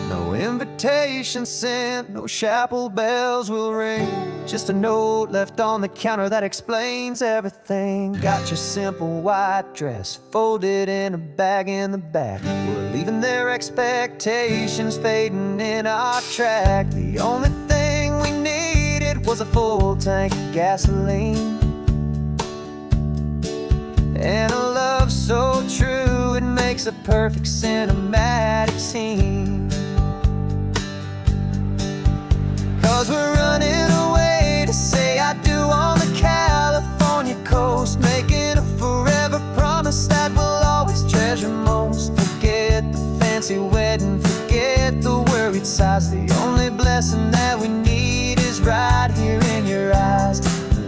No invitation sent, no chapel bells will ring. Just a note left on the counter that explains everything. Got your simple white dress folded in a bag in the back. We're leaving their expectations fading in our track. The only thing we needed was a full tank of gasoline, and a love so true it makes a perfect cinematic scene. 'Cause we're running away to say I do on the California coast, making a forever promise that we'll always treasure most. Forget the fancy wedding, forget the worried sighs. The only blessing that we need is right here in your eyes.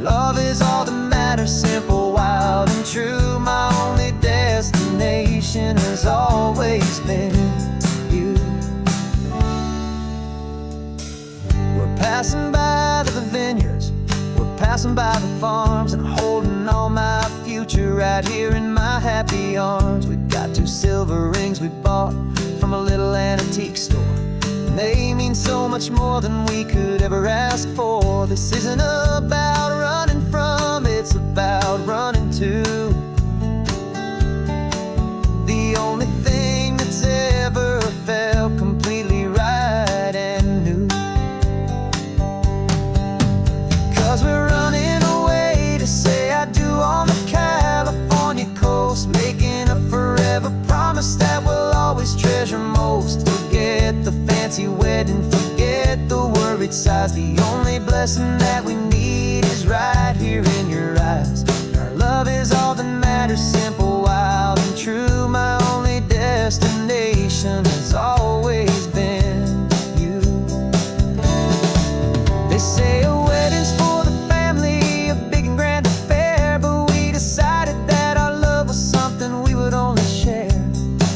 Love is all that matters, simple, wild, and true. My only destination has always been you. We're passing by the vineyards, we're passing by the farms, and holding on my future right here in my happy arms. We've got 2 silver rings we bought from a little antique store, and they mean so much more than we could ever ask for. This isn't about running from, it's about running to the only thing that's ever felt completely right and new. 'Cause we're running away to say I do on the California coast, making a forever promise that we'll always treasure most. Forget the fancy wedding, forget the worried sighs. The only blessing that we need is right here in your eyes. Our love is all that matters, simple, wild, and true. My only destination has always been you. They say a wedding's for the family, a big and grand affair, but we decided that our love was something we would only share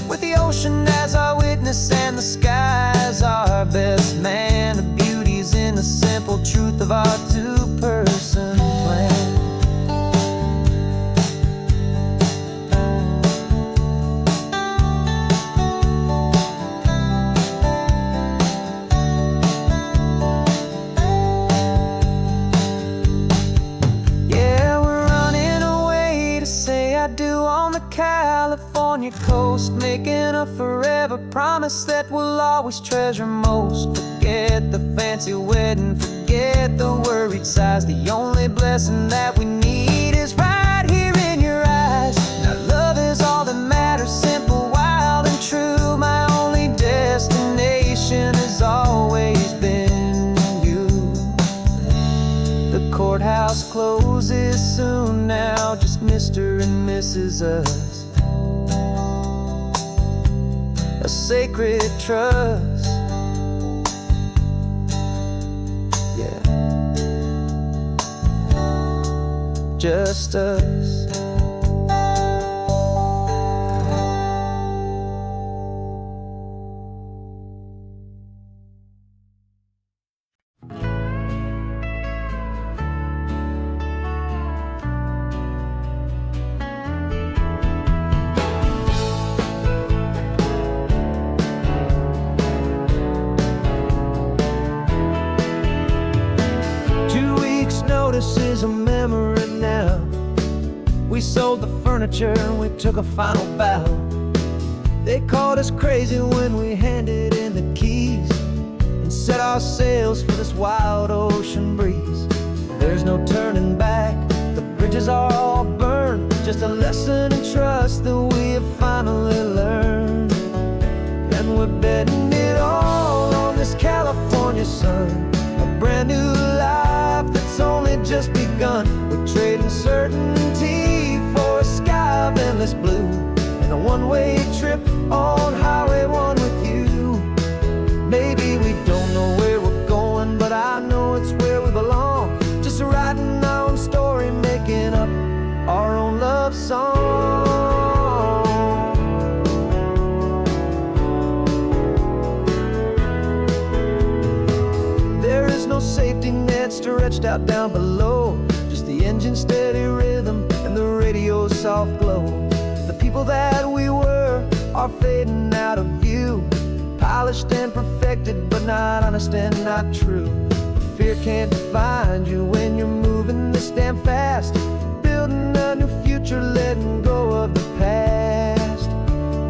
with the ocean as our witness and the sky as our best man. The beauty's in the simple truth of our 2-person plan. Yeah, we're running away to say I do on the California coast, making a forever promise that we'll always treasure most. Forget the fancy wedding, forget the worried sighs. The only blessing that we need is right here in your eyes. Now love is all that matters, simple, wild, and true. My only destination has always been you. The courthouse closes soon now, just Mr. and Mrs. Us, a sacred trust. Yeah, just us. This is a memory now. We sold the furniture and we took a final bow. They called us crazy when we handed in the keys and set our sails for this wild ocean breeze. There's no turning back, the bridges are all burned. Just a lesson in trust that we have finally learned. And we're betting it all on this California sun, a brand new life that's only just begun. We're trading certainty for a sky of endless blue, and a one-way trip on Highway 1 with you. Maybe we don't know where we're going, but I know it's where we belong. Just writing our own story, making up our own love song. There is no safety net stretched out down below, just the engine's steady rhythm and the radio's soft glow. The people that we were are fading out of view, polished and perfected, but not honest and not true. Fear can't find you when you're moving this damn fast, building a new future, letting go of the past.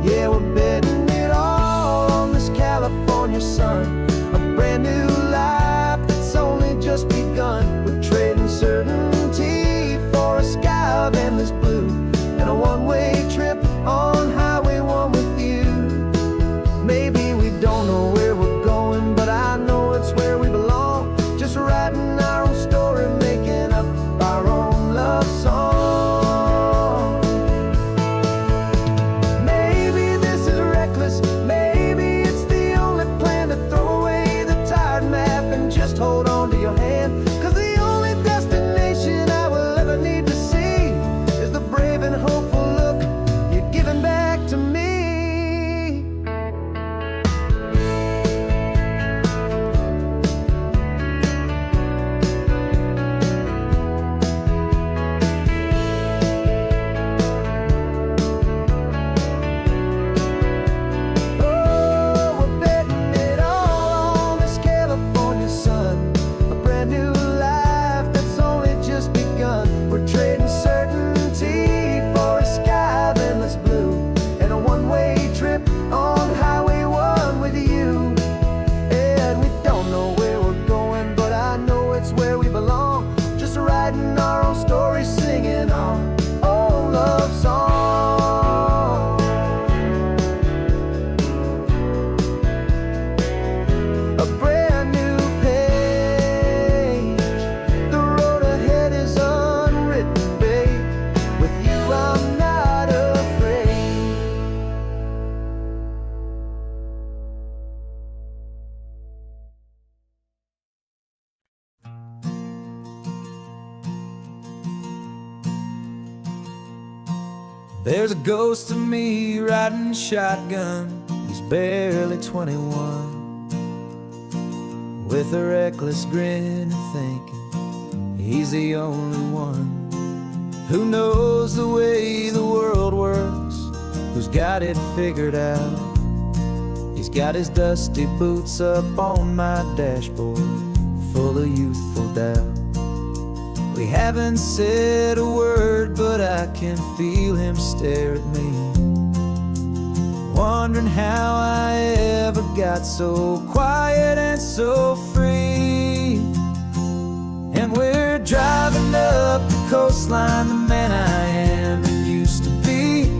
Yeah, we're betting it all on this California sun, a brand new life that's only just begun. We're trading certainty for a sky of endless blue, and a one-way trip on Highway 1 with you. Maybe we don't know where we're going, but I know it's where we belong. Just writing our own story, making up our own love song. Maybe this is reckless, maybe it's the only plan to throw away the tired map and just hold on to your hand. 'Cause the only destination I will ever need to see is the brave and hopeful look you're giving back to me. There's a ghost of me riding shotgun. He's barely 21, with a reckless grin and thinking he's the only one who knows the way the world works, who's got it figured out. He's got his dusty boots up on my dashboard, full of youthful doubt. We haven't said a word, but I can feel him stare at me, wondering how I ever got so quiet and so free. And we're driving up the coastline, the man I am and used to be.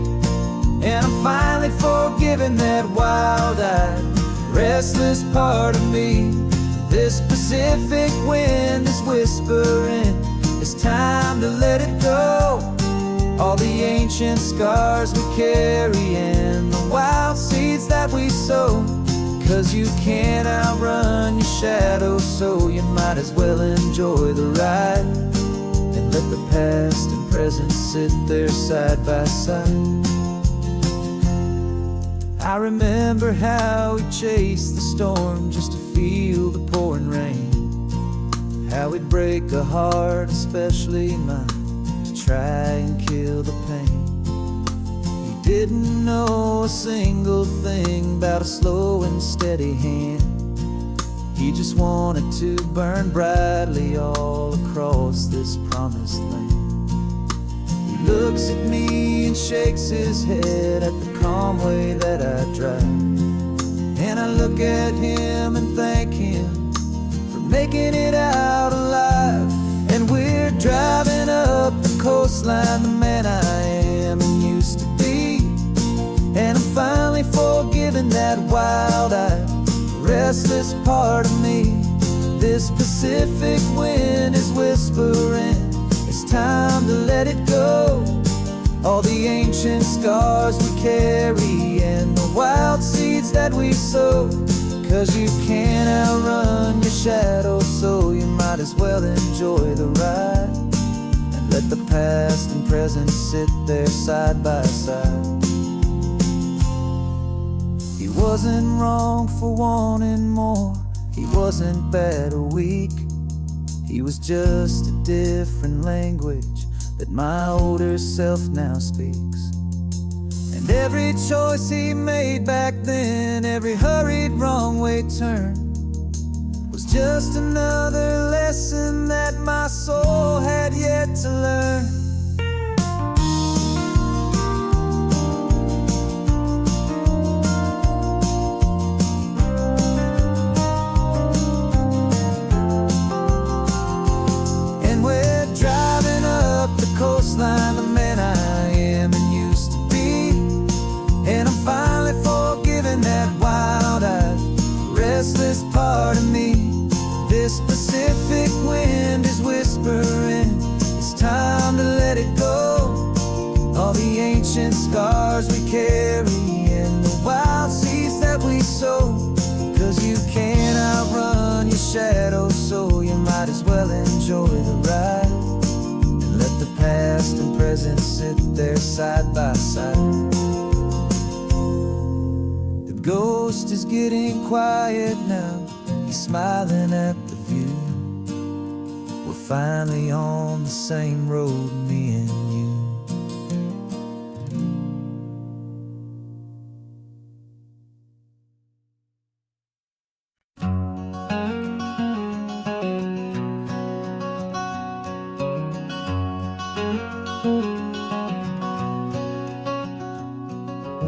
And I'm finally forgiving that wild-eyed, restless part of me. This Pacific wind is whispering, it's time to let it go. All the ancient scars we carry and the wild seeds that we sow. 'Cause you can't outrun your shadow, so you might as well enjoy the ride and let the past and present sit there side by side. I remember how we chased the storm just to feel the pouring rain, how we'd break a heart, especially mine, to try and kill the pain. He didn't know a single thing about a slow and steady hand. He just wanted to burn brightly all across this promised land. He looks at me and shakes his head at the calm way that I drive, and I look at him and thank him for making it out alive. And we're driving up the coastline, the man I am and used to be. And I'm finally forgiving that wild-eyed, restless part of me. This Pacific wind is whispering, it's time to let it go. All the ancient scars we carry and the wild seeds that we sow. 'Cause you can't outrun your shadow, so you might as well enjoy the ride and let the past and present sit there side by side. He wasn't wrong for wanting more, he wasn't bad or weak. He was just a different language that my older self now speaks. And Every choice he made back then, every hurried wrong way turn, was just another lesson that my soul had yet to learn. And we're driving up the coastline, the man I am and used to be, and I'm finally forgiving that wild-eyed, restless part of me. This Pacific wind is whispering, it's time to let it go. All the ancient scars we carry and the wild seeds that we sow. 'Cause you can't outrun your shadow, so you might as well enjoy the ride, and let the past and present sit there side by side. The ghost is getting quiet now, he's smiling at the view. We're finally on the same road, me and you.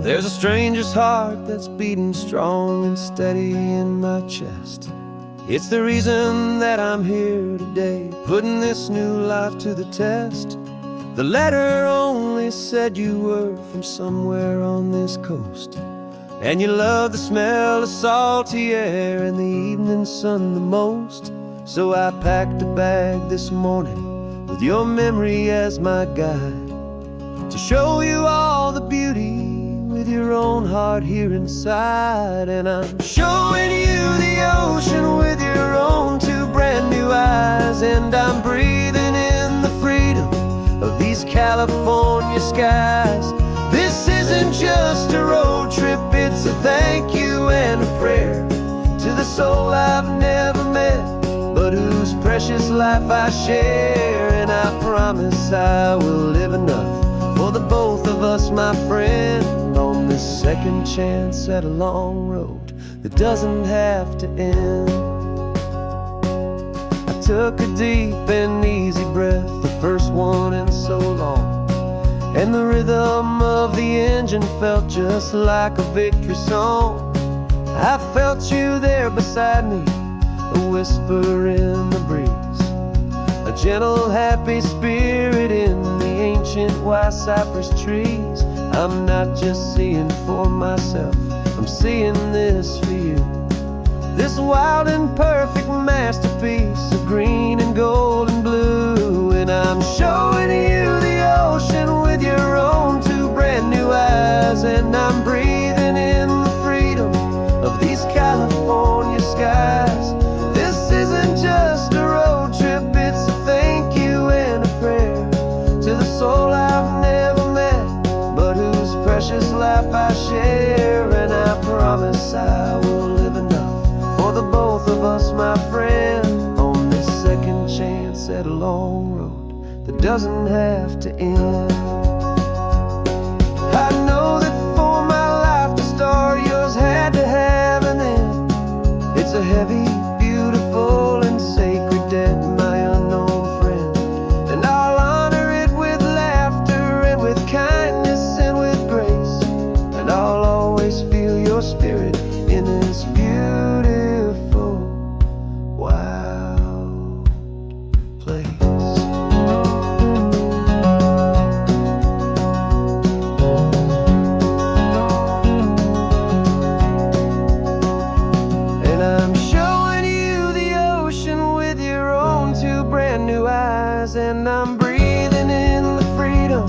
There's a stranger's heart that's beating strong and steady in my chest. It's the reason that I'm here today, putting this new life to the test. The letter only said you were from somewhere on this coast, and you love the smell of salty air and the evening sun the most. So I packed a bag this morning with your memory as my guide, to show you all the beauty with your own heart here inside. And I'm showing you the ocean with your own two brand new eyes, and I'm breathing in the freedom of these California skies. This isn't just a road trip, it's a thank you and a prayer to the soul I've never met, but whose precious life I share. And I promise I will live enough for the both of us, my friend, on this second chance at a long road that doesn't have to end. I took a deep and easy breath, the first one in so long, and the rhythm of the engine felt just like a victory song. I felt you there beside me, a whisper in the breeze, a gentle happy spirit in the ancient white cypress trees. I'm not just seeing for myself, I'm seeing this for you. This wild and perfect masterpiece of green and gold and blue. And I'm showing you the ocean with your own two brand new eyes, and I'm breathing in the freedom of these California skies. This isn't just a road trip, it's a thank you and a prayer to the soul I've never met, but whose precious life I share. And I promise I will live enough for the both of us, my friend, on this second chance at a long road that doesn't have to end. I know that for my life to start, yours had to have an end. It's a heavy, beautiful, and sacred debt, my unknown friend, and I'll honor it with laughter and with kindness and with grace, and I'll always feel your spirit in this beautiful, wild place. And I'm showing you the ocean with your own two brand new eyes, and I'm breathing in the freedom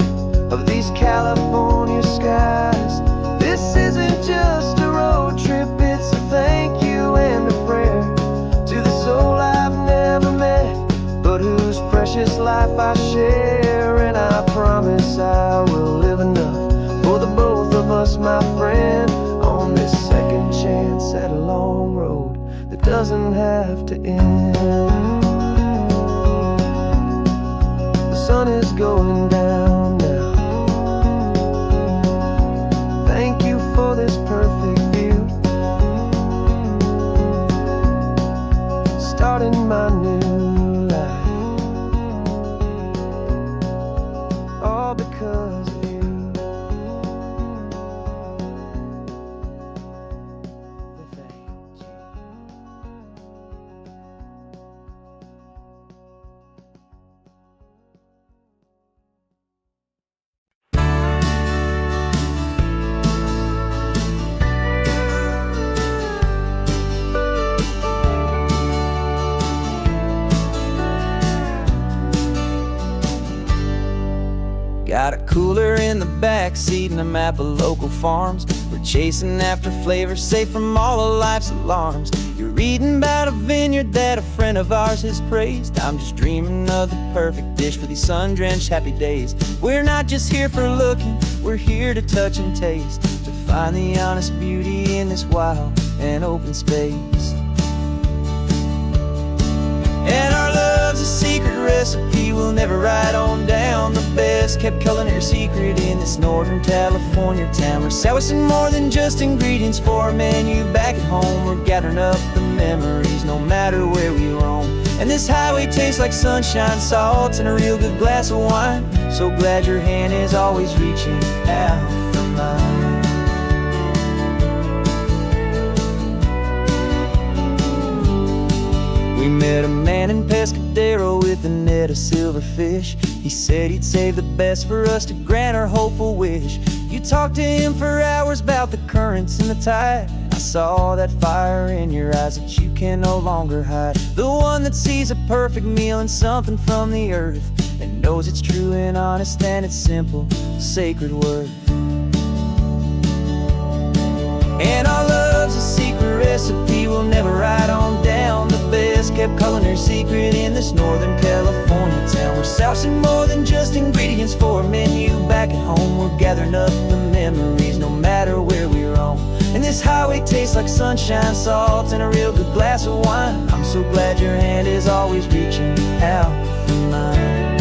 of these California skies. This isn't just a road trip, it's a thank you and a prayer to the soul I've never met, but whose precious life I share. And I promise I will live enough for the both of us, my friend, on this second chance at a long road that doesn't have to end. The sun is going down now, starting my new life, all because of you. Thank you. Got a cooler in the back seat and a map of local farms. We're chasing after flavors safe from all of life's alarms. You're reading about a vineyard that a friend of ours has praised. I'm just dreaming of the perfect dish for these sun-drenched happy days. We're not just here for looking, we're here to touch and taste, to find the honest beauty in this wild and open space. And our love's a secret recipe we'll never write on down. The best kept culinary secret in this Northern California town. We're selling more than just ingredients for a menu back at home. We're gathering up the memories no matter where we roam. And this highway tastes like sunshine, salt, and a real good glass of wine. So glad your hand is always reaching out for mine. We met a man in Pescadero with a net of silverfish. He said he'd save the best for us to grant our hopeful wish. You talked to him for hours about the currents and the tide. I saw that fire in your eyes that you can no longer hide. The one that sees a perfect meal in something from the earth, and knows it's true and honest and it's simple, sacred worth. And our love's a secret recipe we'll never write on down. The best kept culinary secret in this Northern California town. We're sourcing more than just ingredients for a menu back at home. We're gathering up the memories no matter where we roam. And this highway tastes like sunshine, salt, and a real good glass of wine. I'm so glad your hand is always reaching out for mine.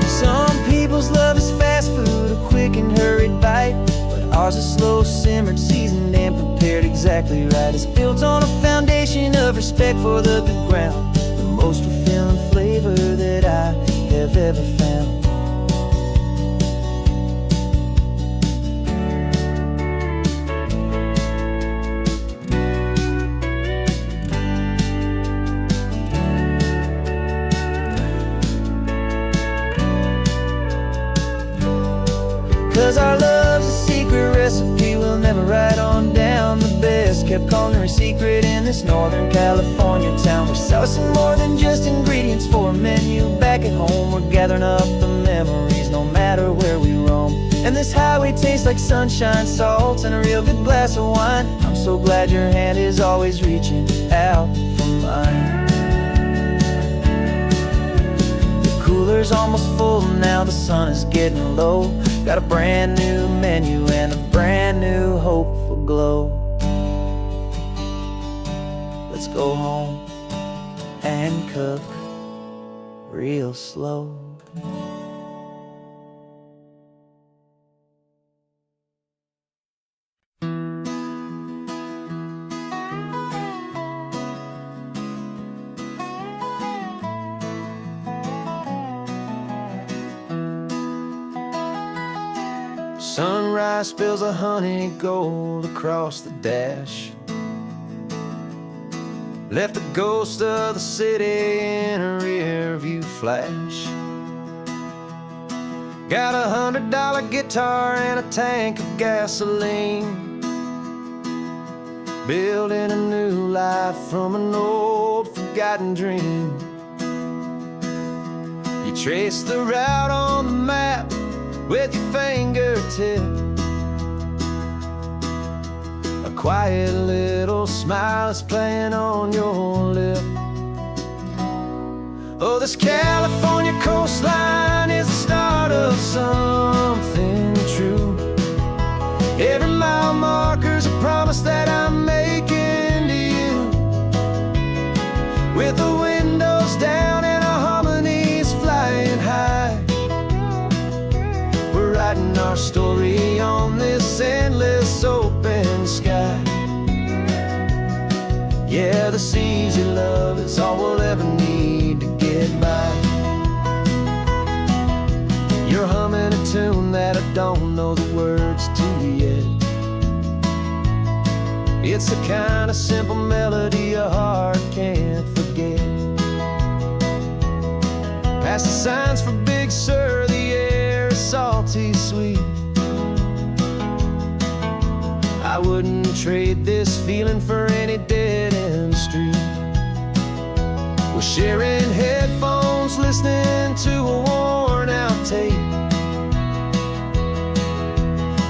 Some people's love is fast food, a quick and hurried bite. Ours is slow simmered, seasoned, and prepared exactly right. It's built on a foundation of respect for the good ground, the most fulfilling flavor that I have ever found. 'Cause our love's a secret recipe we'll never write on down. The best kept culinary secret in this Northern California town. We're sourcing more than just ingredients for a menu back at home. We're gathering up the memories no matter where we roam. And this highway tastes like sunshine, salt, and a real good glass of wine. I'm so glad your hand is always reaching out for mine. The cooler's almost full now, the sun is getting low. Got a brand new menu and a brand new hopeful glow. Let's go home and cook real slow. Sunrise spills a honey gold across the dash. Left the ghost of the city in a rear view flash. Got a $100 guitar and a tank of gasoline. Building a new life from an old forgotten dream. You trace the route on the map with your fingertip. A quiet little smile is playing on your lip. Oh, this California coastline is the start of something true. Every mile marker's a promise that I'm making to you. With the windows down and our harmonies flying high, we're writing our story on this endless open sky. Yeah, this easy love is all we'll ever need to get by. You're humming a tune that I don't know the words to yet. It's the kind of simple melody a heart can't forget. Past the signs for Big Sur, the air is salty sweet. I wouldn't trade this feeling for any dead-end street. We're sharing headphones, listening to a worn-out tape,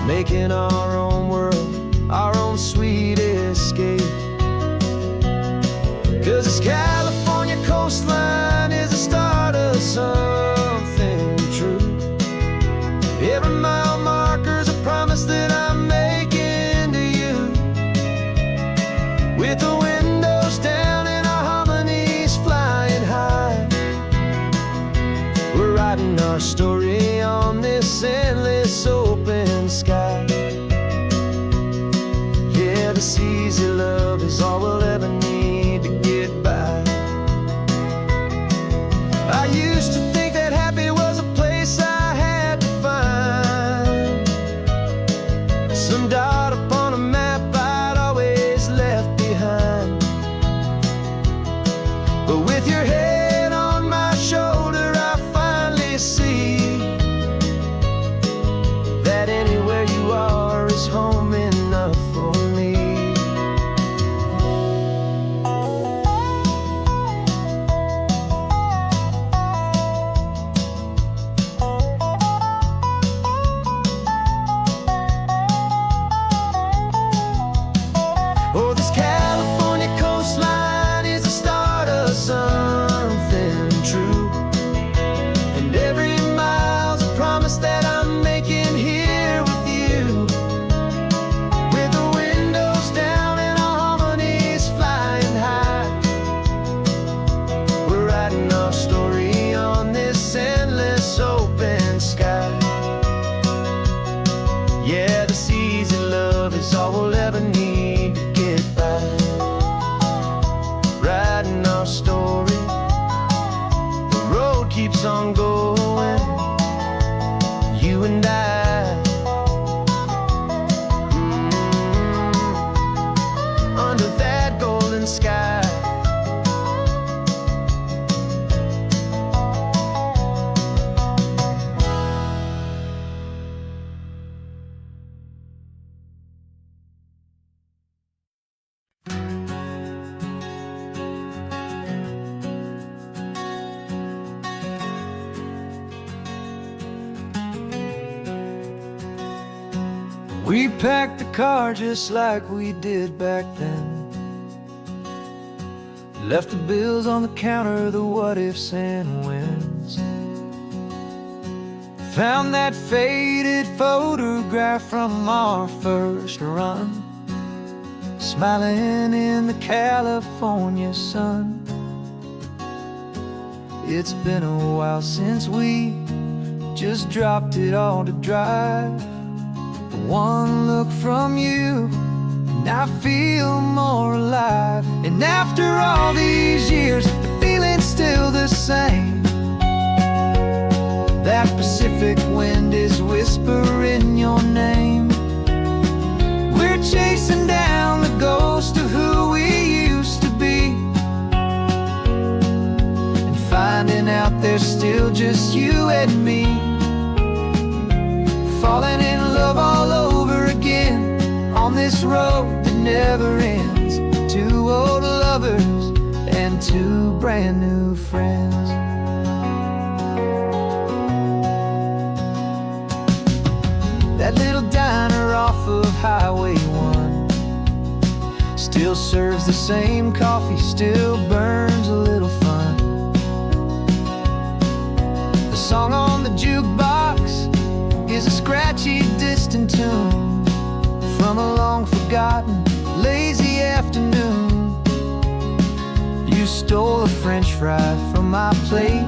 making our own world, our own sweet escape. 'Cause this California coastline is the start of something true. Every mile marker's a promise that I'm making to you. With the windows down and our harmonies flying high, we're writing our story on this endless open sky. Yeah, this easy love is all we'll ever need to get by. I used to think that happy was a place I had to find, some dot upon a map I'd always left behind. But with your head on my shoulder, I finally see that anywhere you are is home enough for me. Oh, this California coastline is the start of something true, and every mile's a promise that I'm making here with you. With the windows down and our harmonies flying high, we're writing our story on this endless open sky. Yeah, this easy love is all we'll ever need to get by. Writing our story, the road keeps on going, you and I. Under that golden sky. We packed the car just like we did back then. Left the bills on the counter, the what ifs and whens. Found that faded photograph from our first run, smiling in the California sun. It's been a while since we just dropped it all to dry. One look from you and I feel more alive. And after all these years, the feeling's still the same. That Pacific wind is whispering your name. We're chasing down the ghost of who we used to be, and finding out there's still just you and me. Falling in love all over again on this road that never ends. Two old lovers and two brand new friends. That little diner off of Highway 1 still serves the same coffee, still burns a little fun. The song on the jukebox is a scratchy, distant tune from a long-forgotten, lazy afternoon. You stole a French fry from my plate,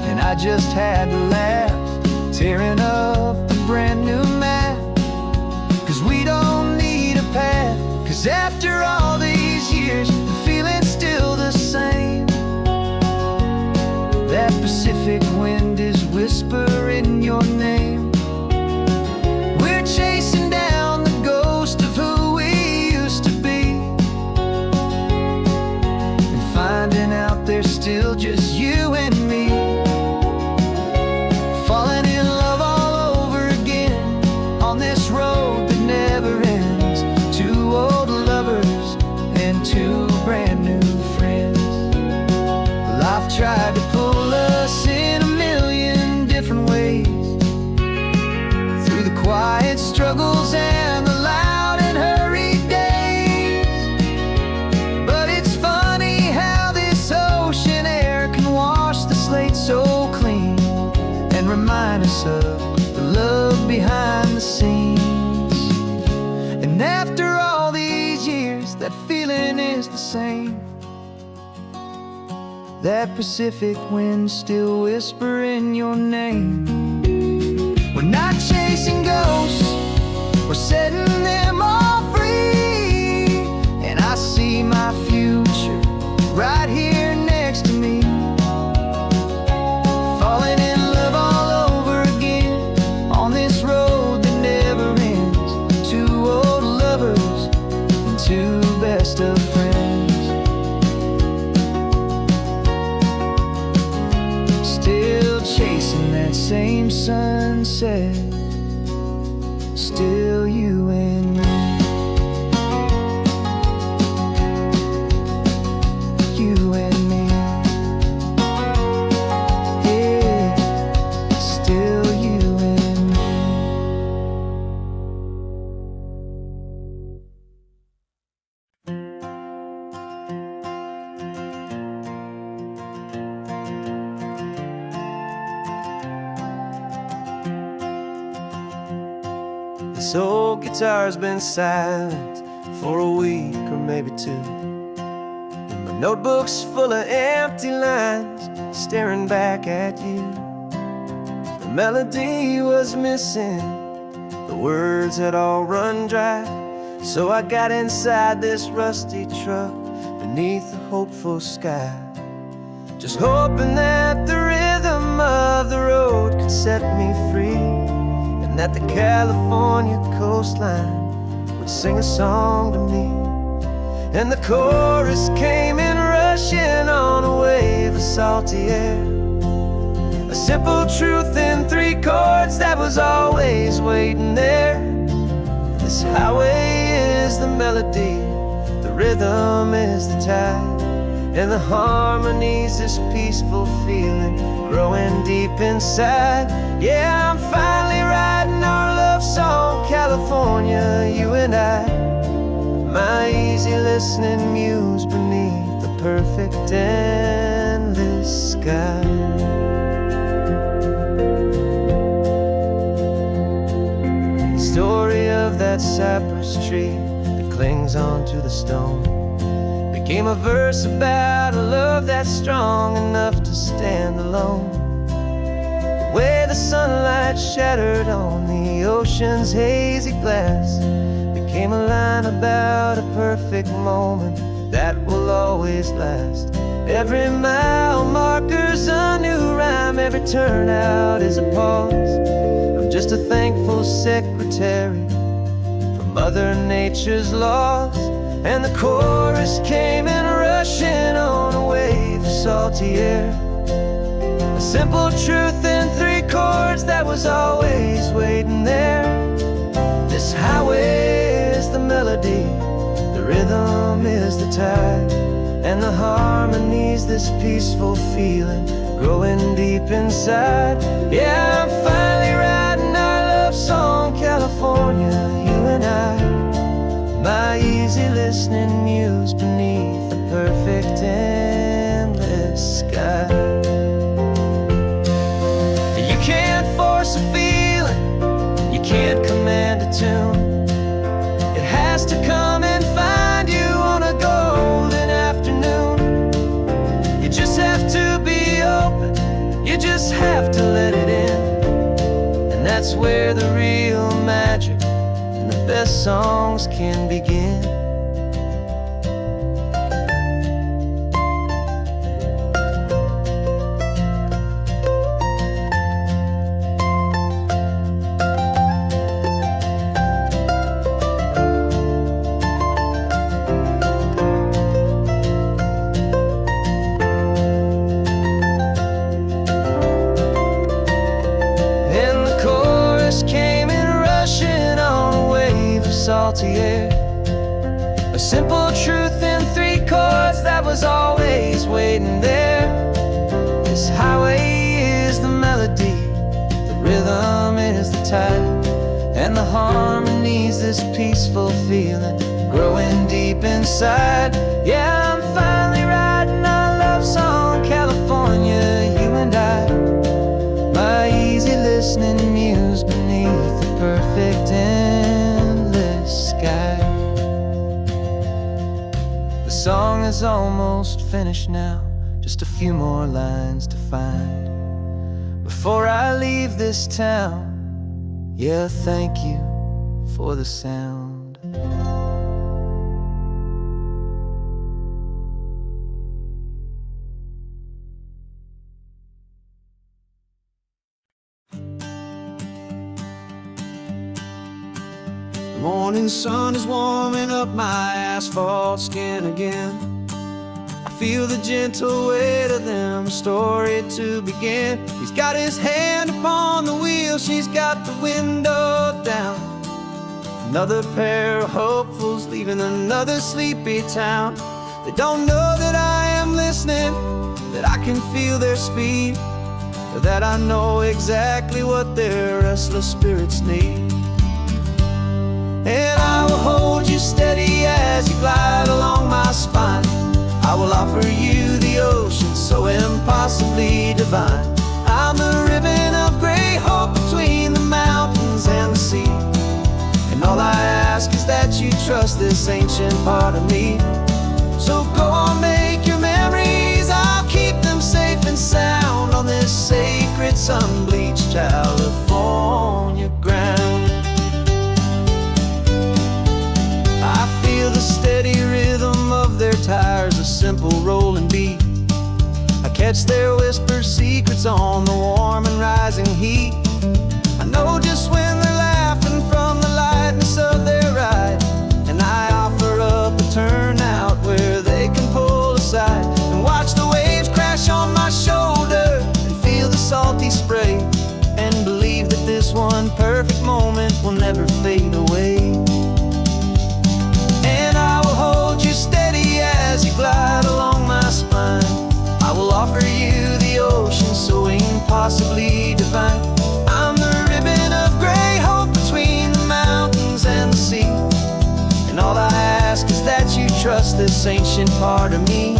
and I just had to laugh, tearing up the brand new map. 'Cause we don't need a path, 'cause after all these years, that feeling is the same. That Pacific wind still whispering your name. We're not chasing ghosts, we're setting them all free. And I see my future right here next to me, falling in love all over again on this road that never ends. Two old lovers and two best of friends, still chasing that same sunset. Still you and me, you and me, yeah, still you and me. This old guitar's been silent for a week or maybe two, and my notebook's full of empty lines staring back at you. The melody was missing, the words had all run dry. So I got inside this rusty truck beneath a hopeful sky, just hoping that the rhythm of the road could set me free, that the California coastline would sing a song to me. And the chorus came in rushing on a wave of salty air, a simple truth in three chords that was always waiting there. This highway is the melody, the rhythm is the tide, and the harmony's this peaceful feeling growing deep inside. Yeah, I'm finally writing our love song, California, you and I, my easy listening muse beneath the perfect endless sky. The story of that cypress tree that clings onto the stone became a verse about a love that's strong enough to stand alone. The way the sunlight shattered on the ocean's hazy glass became a line about a perfect moment that will always last. Every mile marker's a new rhyme, every turnout is a pause. I'm just a thankful secretary for Mother Nature's laws. And the chorus came in rushing on a wave of salty air, a simple truth in three chords that was always waiting there. This highway is the melody, the rhythm is the tide, and the harmony's this peaceful feeling growing deep inside. Yeah, I'm finally writing our love song, California, you and I, my easy listening muse beneath the perfect endless sky. You can't force a feeling, you can't command a tune. It has to come and find you on a golden afternoon. You just have to be open, you just have to let it in. And that's where the real magic, the best songs can begin. And the chorus came in rushing on a wave of salty air, a simple truth in three chords that was always waiting there. This highway is the melody, the rhythm is the tide, and the harmony's this peaceful feeling growing deep inside. Yeah, I'm finally writing our love song, California, you and I, my easy listening muse beneath the perfect endless sky. This song is almost finished now, just a few more lines to find before I leave this town. Yeah, thank you for the sound. The morning sun is warming up my asphalt skin again. I feel the gentle weight of them, story to begin. He's got his hand upon the wheel, she's got the window down. Another pair of hopefuls leaving another sleepy town. They don't know that I am listening, that I can feel their speed, or that I know exactly what their restless spirits need. And I will hold you steady as you glide along my spine. I will offer you the ocean so impossibly divine. I'm the ribbon of gray hope between the mountains and the sea. And all I ask is that you trust this ancient part of me. So go on, make your memories, I'll keep them safe and sound on this sacred sun-bleached California ground. The steady rhythm of their tires, a simple rolling beat. I catch their whispered secrets on the warm and rising heat. I know just when they're laughing from the lightness of their ride, and I offer up a turnout where they can pull aside and watch the waves crash on my shoulder and feel the salty spray, and believe that this one perfect moment will never fade away. Steady as you glide along my spine. I will offer you the ocean so impossibly divine. I'm the ribbon of gray hope between the mountains and the sea. And all I ask is that you trust this ancient part of me.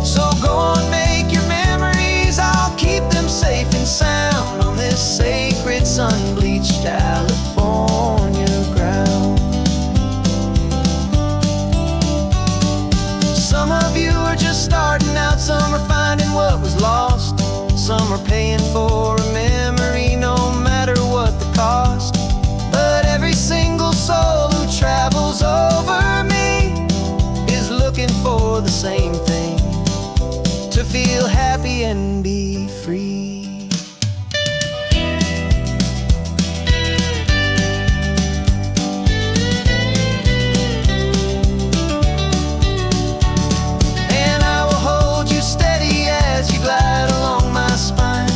So go on, make your memories, I'll keep them safe and sound on this sacred sun-bleached California ground. Some of you are just starting out, some are finding what was lost, some are paying for a memory no matter what the cost. But every single soul who travels over me is looking for the same thing, to feel happy and be free. Glide along my spine.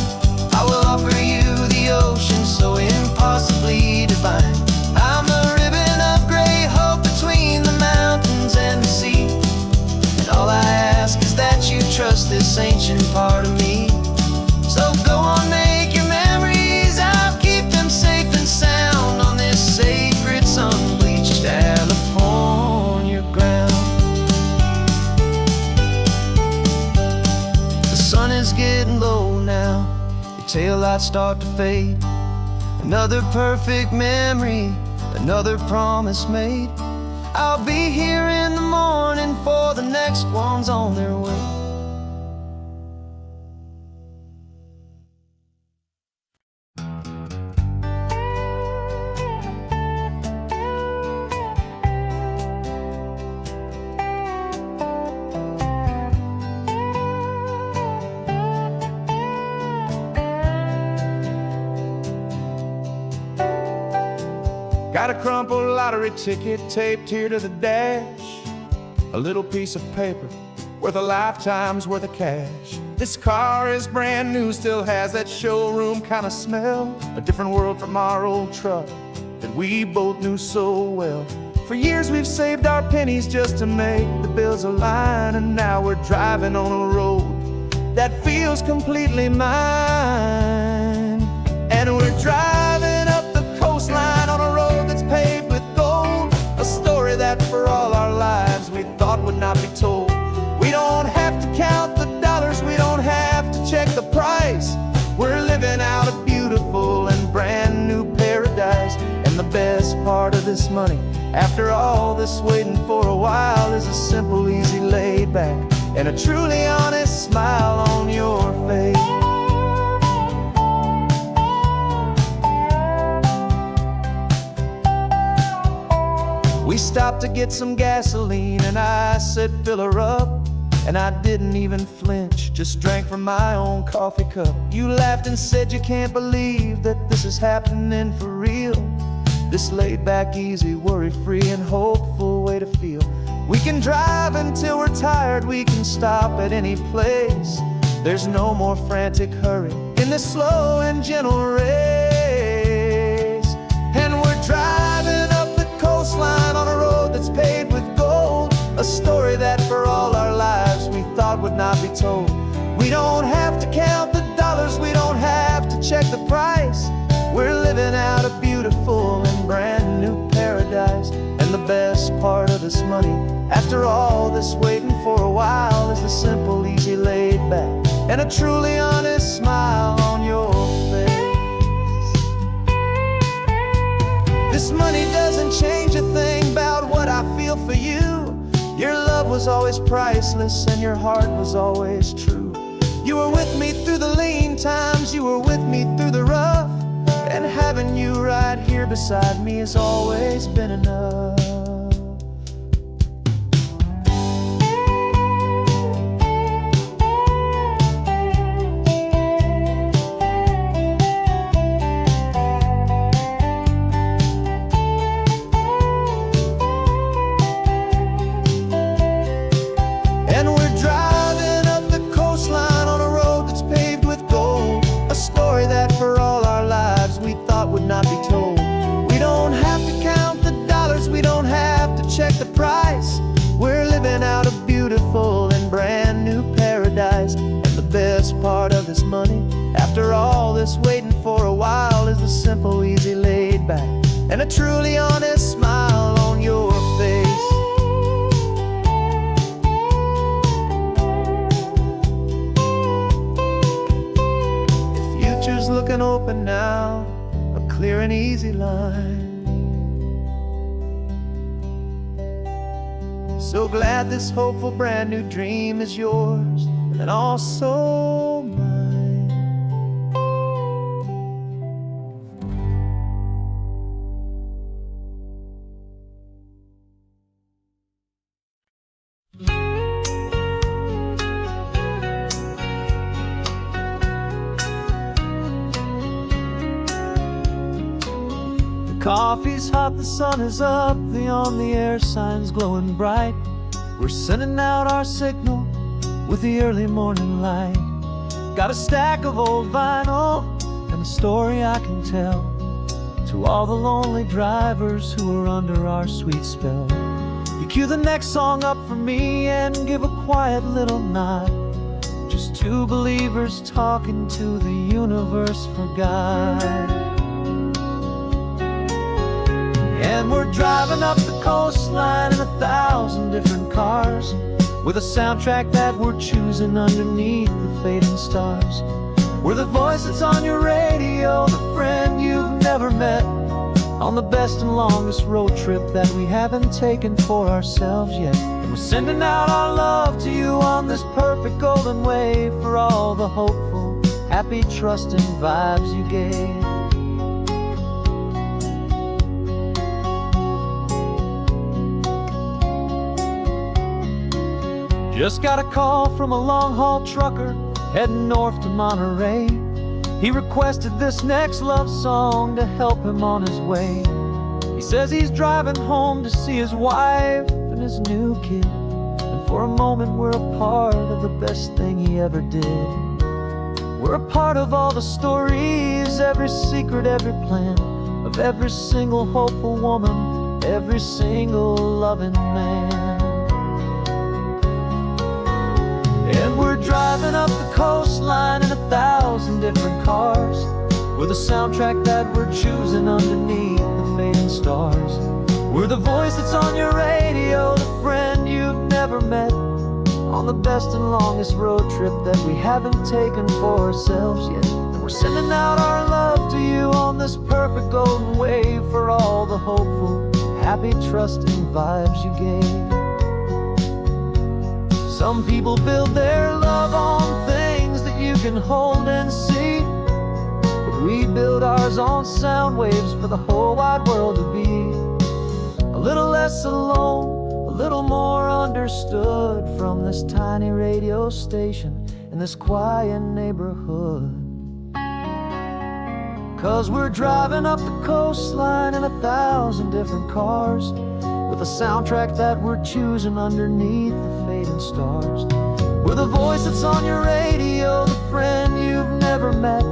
I will offer you the ocean so impossibly divine. I'm the ribbon of gray hope between the mountains and the sea. And all I ask is that you trust this ancient part of me. So go on, make your memories, I'll keep them safe and sound on this sacred sun-bleached California ground. The sun is getting low now, your taillights start to fade. Another perfect memory, another promise made. I'll be here in the morning for the next ones on their way. Got a crumpled lottery ticket taped here to the dash, a little piece of paper worth a lifetime's worth of cash. This car is brand new, still has that showroom kind of smell, a different world from our old truck that we both knew so well. For years we've saved our pennies just to make the bills align, and now we're driving on a road that feels completely mine. And we're driving up the coastline on a road that's paved with gold, a story that for all our lives we thought would not be told. We don't have to count the dollars, we don't have to check the price. We're living out a beautiful and brand new paradise. And the best part of this money, after all this waiting for a while, is a simple, easy life. and a truly honest smile on your face. We stopped to get some gasoline and I said fill her up, and I didn't even flinch, just drank from my own coffee cup. You laughed and said you can't believe that this is happening for real. This laid back, easy, worry-free and hopeful way to feel. We can drive until we're tired, we can stop at any place. There's no more frantic hurry in this slow and gentle race. And we're driving up the coastline on a road that's paved with gold, a story that for all our lives we thought would not be told. We don't have to count the dollars, we don't have to check the price. We're living out a beautiful and brand new paradise. And the best part of this money, after all this waiting for a while, is the simple, easy, laid back, and a truly honest smile on your face. This money doesn't change a thing about what I feel for you. Your love was always priceless and your heart was always true. You were with me through the lean times, you were with me through the rough, and having you right here beside me has always been enough. And we're driving up the coastline on a road that's paved with gold, a story that for all our lives we thought would not be told. We don't have to count the dollars, we don't have to check the price. We're living out a beautiful and brand new paradise. And the best part of this money, after all this waiting for a while, is the simple, easy, laid back, and a truly honest smile on your face. The future's looking open now, a clear and easy line. So glad this hopeful brand new dream is yours and also mine. The coffee's hot, the sun is up, the on-the-air sign's glowing bright. We're sending out our signal with the early morning light. Got a stack of old vinyl and a story I can tell to all the lonely drivers who are under our sweet spell. You cue the next song up for me and give a quiet little nod. Just two believers talking to the universe for God. And we're driving up the coastline in 1,000 different cars, with a soundtrack that we're choosing underneath the fading stars. We're the voice that's on your radio, the friend you've never met, on the best and longest road trip that we haven't taken for ourselves yet. And we're sending out our love to you on this perfect golden wave, for all the hopeful, happy, trusting vibes you gave. Just got a call from a long-haul trucker heading north to Monterey. He requested this next love song to help him on his way. He says he's driving home to see his wife and his new kid, and for a moment we're a part of the best thing he ever did. We're a part of all the stories, every secret, every plan, of every single hopeful woman, every single loving man. And we're driving up the coastline in 1,000 different cars, with a soundtrack that we're choosing underneath the fading stars. We're the voice that's on your radio, the friend you've never met, on the best and longest road trip that we haven't taken for ourselves yet. And we're sending out our love to you on this perfect golden wave, for all the hopeful, happy, trusting vibes you gave. Some people build their love on things that you can hold and see, but we build ours on sound waves for the whole wide world to be a little less alone, a little more understood from this tiny radio station in this quiet neighborhood. 'Cause we're driving up the coastline in 1,000 different cars, with a soundtrack that we're choosing underneath the fading stars. We're the voice that's on your radio, the friend you've never met,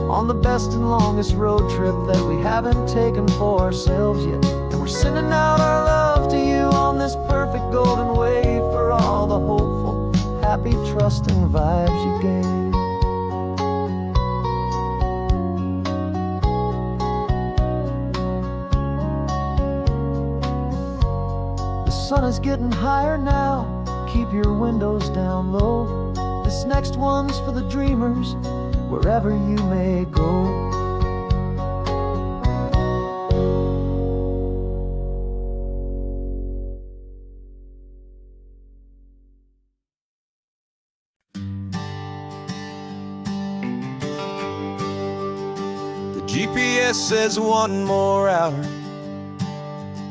on the best and longest road trip that we haven't taken for ourselves yet. And we're sending out our love to you on this perfect golden wave for all the hopeful, happy, trusting vibes you gave. The sun is getting higher now, keep your windows down low. This next one's for the dreamers, wherever you may go. The GPS says 1 more hour.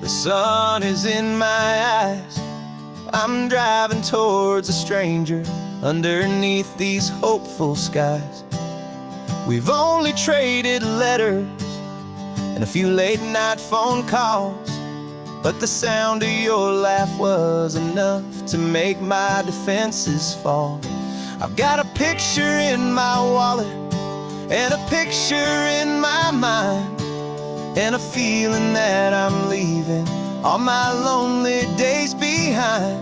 The sun is in my eyes. I'm driving towards a stranger underneath these hopeful skies. We've only traded letters and a few late night phone calls, but the sound of your laugh was enough to make my defenses fall. I've got a picture in my wallet and a picture in my mind, and a feeling that I'm leaving all my lonely days behind.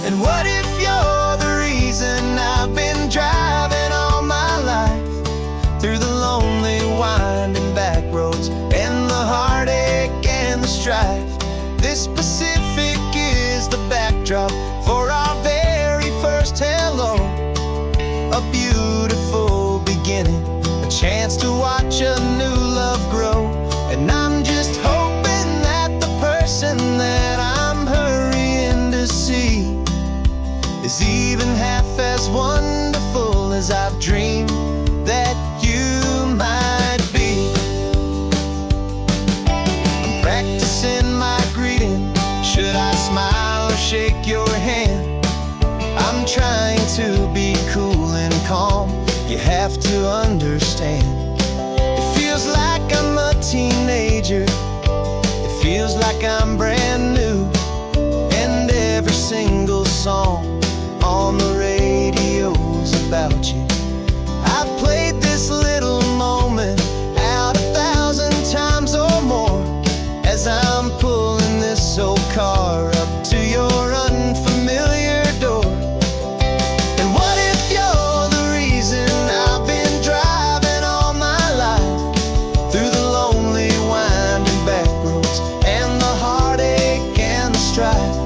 And what if you're the reason I've been driving all my life, through the lonely winding back roads and the heartache and the strife? This Pacific is the backdrop for our very first hello, a beautiful beginning, a chance to watch a new love grow. And I'm just hoping that the person that I'm hurrying to see is even half as wonderful as I've dreamed that you might be. I'm practicing my greeting. Should I smile or shake your hand? I'm trying to be cool and calm. You have to understand. It feels like I'm a teenager. It feels like I'm brand new. And every single song on the radio's about you. I've played this little moment out 1,000 times or more, as I'm pulling this old car up to your unfamiliar door. And what if you're the reason I've been driving all my life, through the lonely winding back roads and the heartache and the strife?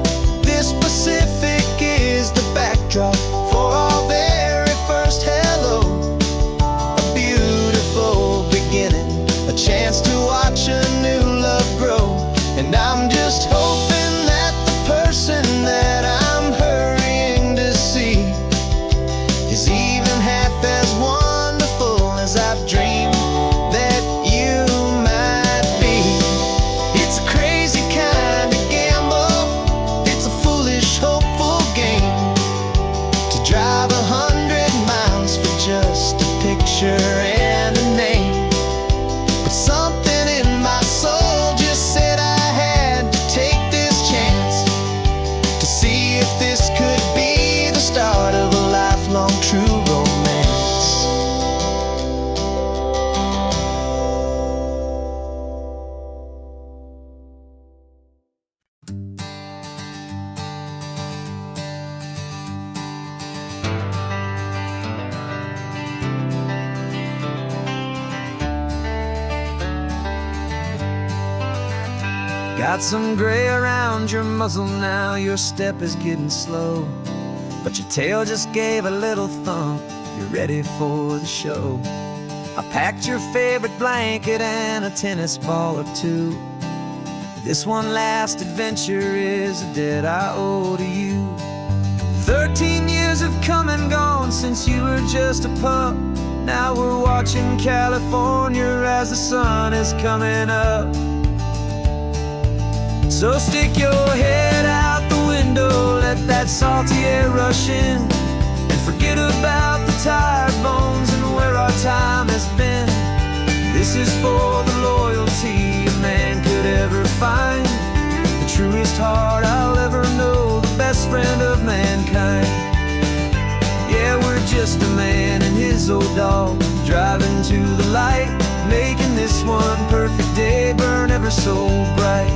This Pacific is the backdrop for our very first hello, a beautiful beginning, a chance to watch a new love grow. And I'm just hoping that the person that I'm hurrying to see is even half as wonderful as I've dreamed that you might be. It's a crazy kind of gamble, it's a foolish, hopeful game, to drive 100 miles for just a picture and a name. But something in my soul just said I had to take this chance, to see if this could be the start of a lifelong true romance. Got some gray around your muzzle now, your step is getting slow, but your tail just gave a little thump, you're ready for the show. I packed your favorite blanket and a tennis ball or two. This one last adventure is a debt I owe to you. come and gone since you were just a pup. Now we're watching California as the sun is coming up. So stick your head out the window, let that salty air rush in, and forget about the tired bones and where our time has been. This is for the loyalty a man could ever find, the truest heart I'll ever know, the best friend of mankind. Yeah, we're just a man and his old dog, driving to the light, making this one perfect day burn ever so bright.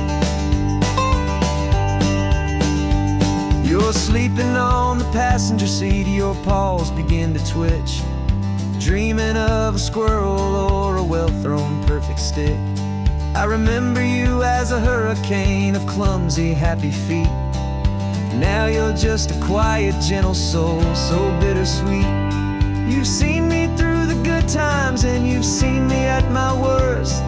You're sleeping on the passenger seat, your paws begin to twitch, dreaming of a squirrel or a well-thrown perfect stick. I remember you as a hurricane of clumsy, happy feet. Now you're just a quiet, gentle soul, so bittersweet. You've seen me through the good times and you've seen me at my worst.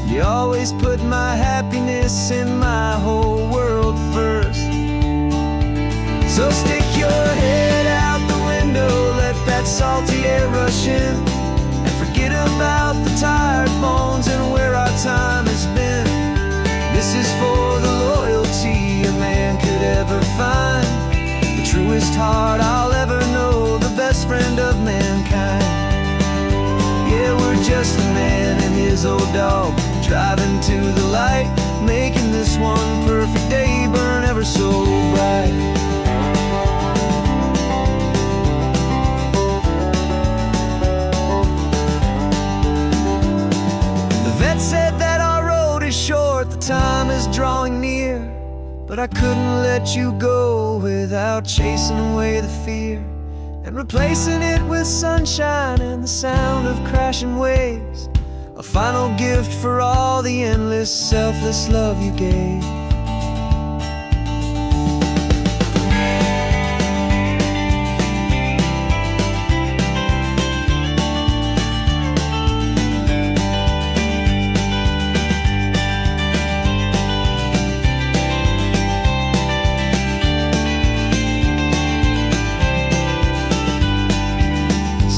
You always put my happiness in my whole world first. So stick your head out the window, let that salty air rush in, and forget about the tired bones and where our time has been. This is for the loyalty a man could ever find, the truest heart I'll ever know, the best friend of mankind. Yeah, we're just a man and his old dog, driving to the light, making this one perfect day burn ever so bright. Said that our road is short, the time is drawing near, but I couldn't let you go without chasing away the fear and replacing it with sunshine and the sound of crashing waves, a final gift for all the endless, selfless love you gave.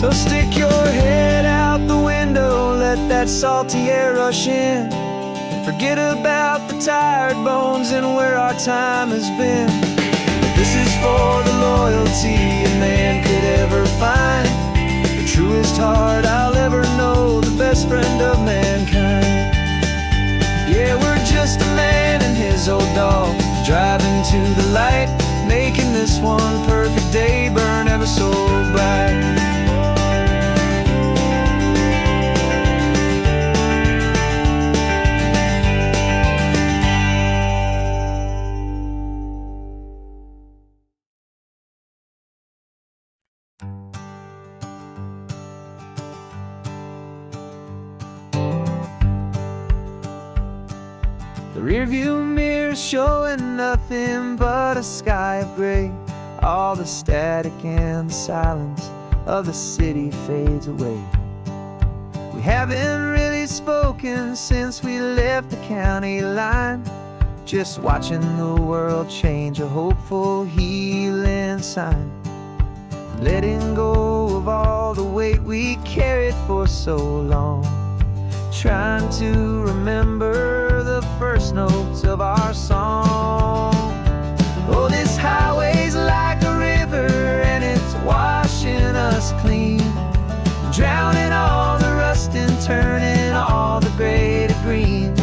So stick your head out the window, let that salty air rush in, and forget about the tired bones and where our time has been. This is for the loyalty a man could ever find, the truest heart I'll ever know, the best friend of mankind. Yeah, we're just a man and his old dog, driving to the light, making this one perfect day burn ever so bright. The rearview mirror showing nothing but a sky of gray. All the static and the silence of the city fades away. We haven't really spoken since we left the county line, just watching the world change, a hopeful healing sign. Letting go of all the weight we carried for so long, trying to remember the first notes of our song. Oh, this highway's like a river and it's washing us clean, drowning all the rust and turning all the gray to green.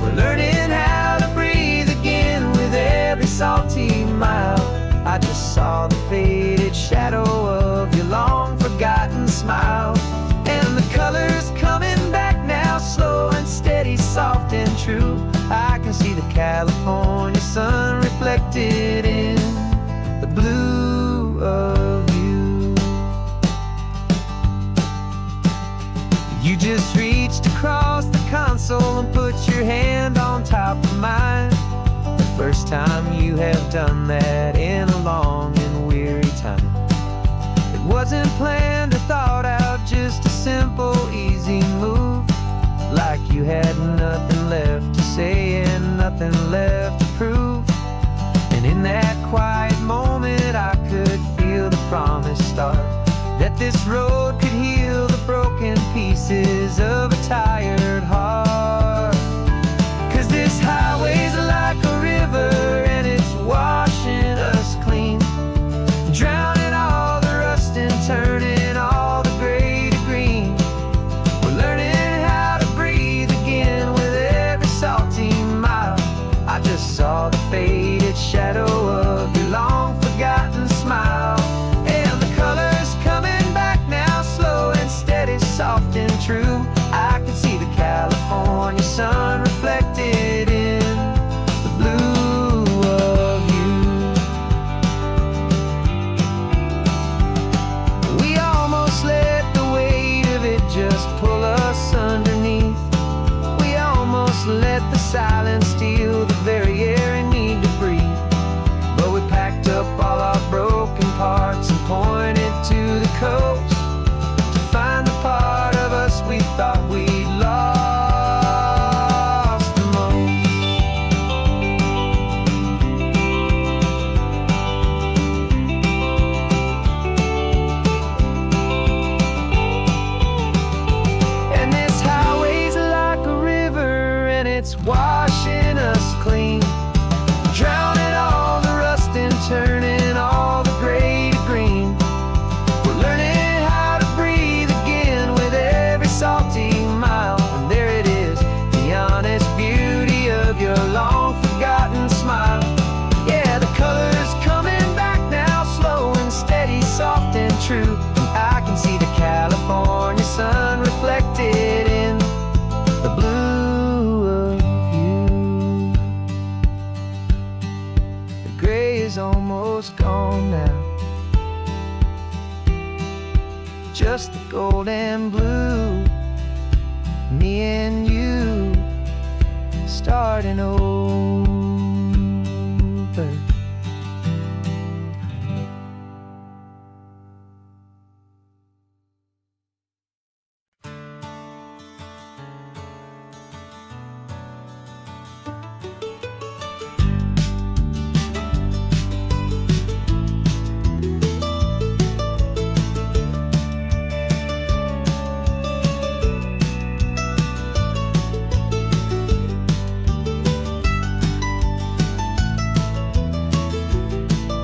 We're learning how to breathe again with every salty mile. I just saw the faded shadow of your long forgotten smile, and the colors coming back now, slow and steady, soft and true. I can see the California sun reflected in the blue of you. You just reached across the console and put your hand on top of mine, the first time you have done that in a long and weary time. It wasn't planned or thought out, just a simple, easy move, like you had nothing left to say and nothing left to prove. And in that quiet moment I could feel the promise this road could heal the broken pieces of a tired heart. 'Cause this highway's like a river and it's washing us clean, drowning all the rust and turning all the gray to green. We're learning how to breathe again with every salty mile. I just saw the faded shadow of your long forgotten smile. And the colors coming back now, slow and steady, soft and true. I can see the California sun reflected in the blue of you. We almost let the weight of it just pull us underneath. We almost let the silence steal the very air we need to breathe. But we packed up all our broken parts and pointed to the coast to find the part of us we thought we'd lost the most. And this highway's like a river and it's washing us clean, drowning all the rust and turning all the gray to green. We're learning how to breathe again with every salty mile. And there it is, the honest beauty of your long forgotten smile. Yeah, the colors coming back now, slow and steady, soft and true. And I can see the California sun reflected in the blue of you. The gray is almost gone now, just the gold and blue. Me and you starting over.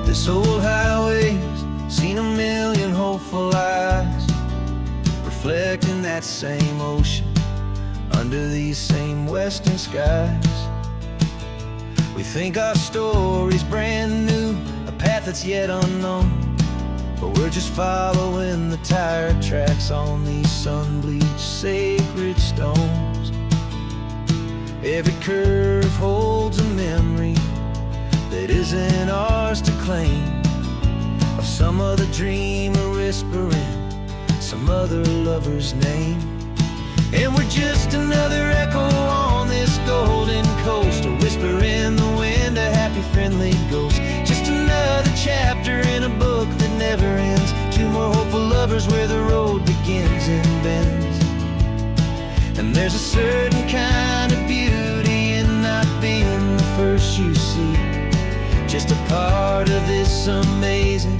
This old highway's seen a million hopeful eyes, reflecting that same ocean under these same western skies. We think our story's brand new, a path that's yet unknown, but we're just following the tired tracks on these sun-bleached sacred stones. Every curve holds a memory that isn't ours to claim, of some other dreamer whispering some other lover's name. And we're just another echo on this golden coast, a whisper in the wind, a happy friendly ghost. Just another chapter in a book that never ends, two more hopeful lovers where the road begins and bends. And there's a certain kind of beauty in not being the first you see, just a part of this amazing,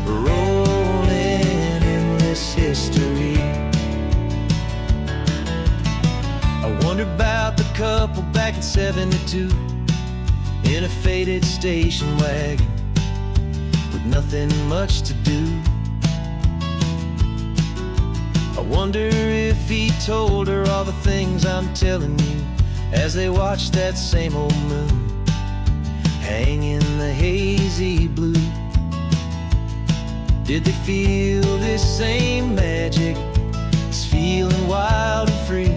rolling, endless history. I wonder about the couple back in '72 in a faded station wagon with nothing much to do. I wonder if he told her all the things I'm telling you as they watched that same old moon hang in the hazy blue. Did they feel this same magic, this feeling wild and free,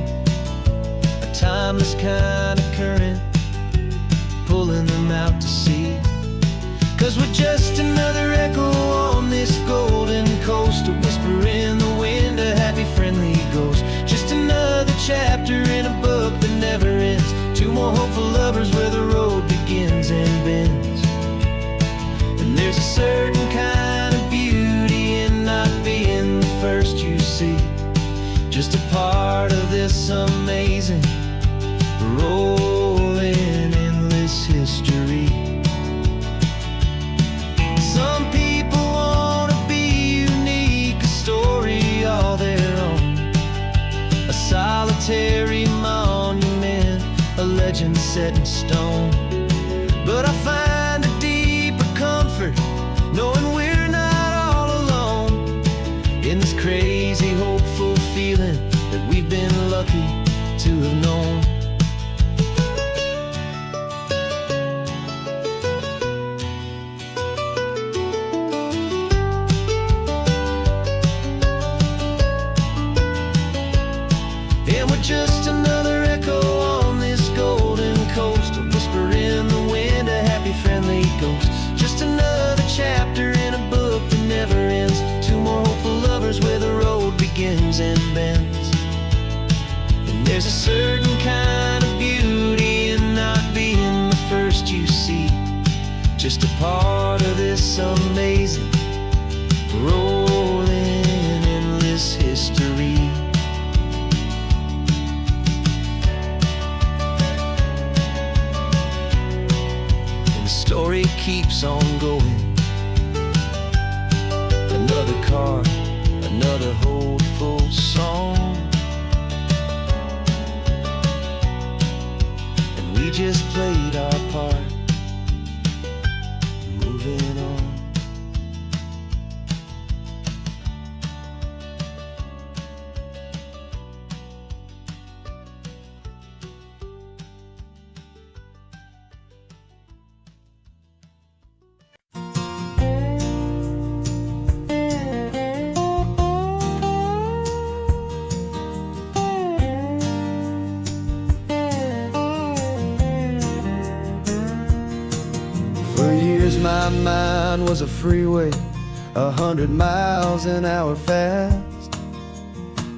a timeless kind of current pulling them out to sea? 'Cause we're just another echo on this golden coast, a whisper in the wind, a happy friendly ghost. Just another chapter in a book that never ends, two more hopeful lovers where the road begins and bends. And there's a certain kind of beauty in not being the first you see, just a part of this amazing, rolling, endless history. Some people wanna be unique, set in stone. But I find a deeper comfort knowing we're not all alone in this crazy, hopeful feeling that we've been lucky to have known. And we're just another echo on this golden coast, a whisper in the wind, a happy, friendly ghost. Just another chapter in a book that never ends. Two more hopeful lovers where the road begins and bends. And there's a certain kind of beauty in not being the first you see, just a part of this amazing, rolling, endless history. Story keeps on going. Another car, another hopeful song, and we just played our part, moving on. For years my mind was a freeway, 100 miles an hour fast,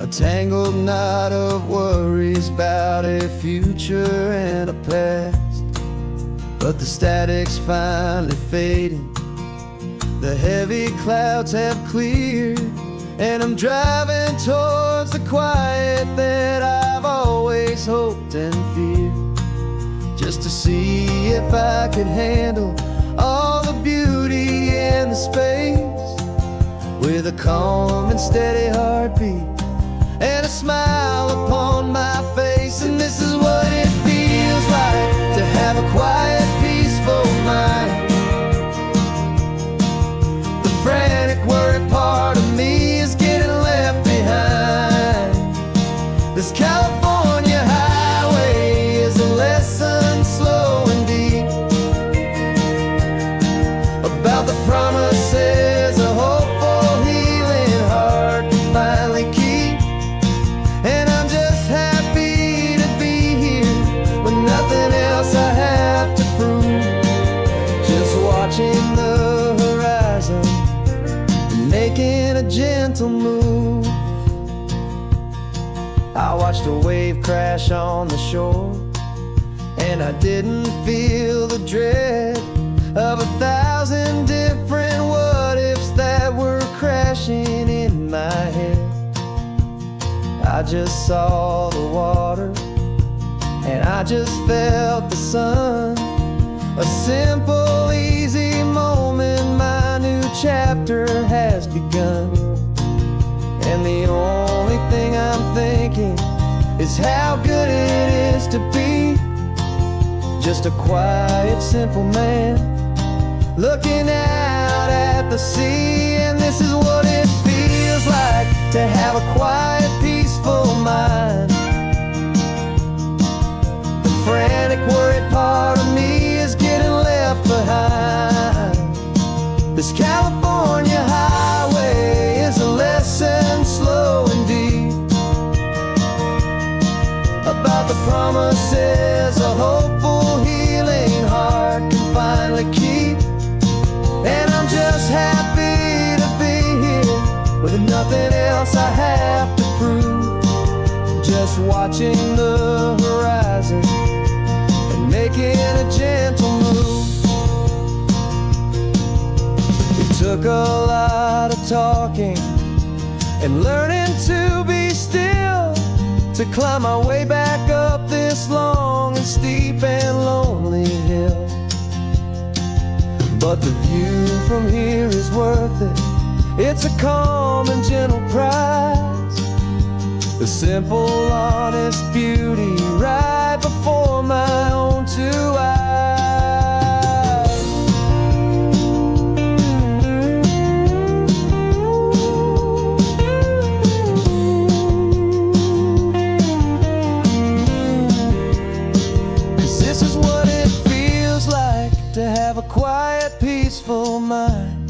a tangled knot of worries about a future and a past. But the static's finally fading, the heavy clouds have cleared, and I'm driving towards the quiet that I've always hoped and feared, just to see if I could handle all the beauty and the space, with a calm and steady heartbeat and a smile upon my face. And this is what it feels like to have a quiet, peaceful mind. The frantic, worried part of me is getting left behind. This California highway is a lesson slow and deep about the promises a hopeful, healing heart can finally keep. And I'm just happy to be here with nothing else I have to prove, just watching the horizon and making a gentle move. I watched a wave crash on the shore, and I didn't feel the dread of 1,000 different what-ifs that were crashing in my head. I just saw the water, and I just felt the sun. A simple, easy moment, my new chapter has begun. And the only thing I'm thinking is how good it is to be just a quiet, simple man looking out at the sea. And this is what it feels like to have a quiet, peaceful mind. The frantic, worried part of me is getting left behind. This California highway is a lesson slow and deep about the promises a hopeful, healing heart can finally keep. And I'm just happy to be here with nothing else I have to prove, just watching the horizon and making a gentle move. It took a lot of talking and learning to be still to climb my way back up this long and steep and lonely hill. But the view from here is worth it. It's a calm and gentle prize, the simple, honest beauty right before my own to eye. Cause this is what it feels like to have a quiet, peaceful mind.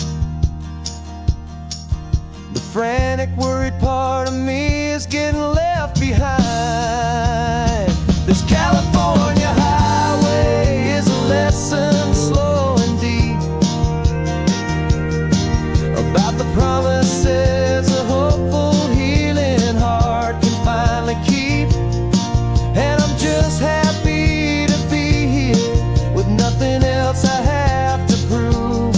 The frantic, worried part of me is getting left behind. This California highway is a lesson, slow and deep, about the promises a hopeful, healing heart can finally keep. And I'm just happy to be here with nothing else I have to prove,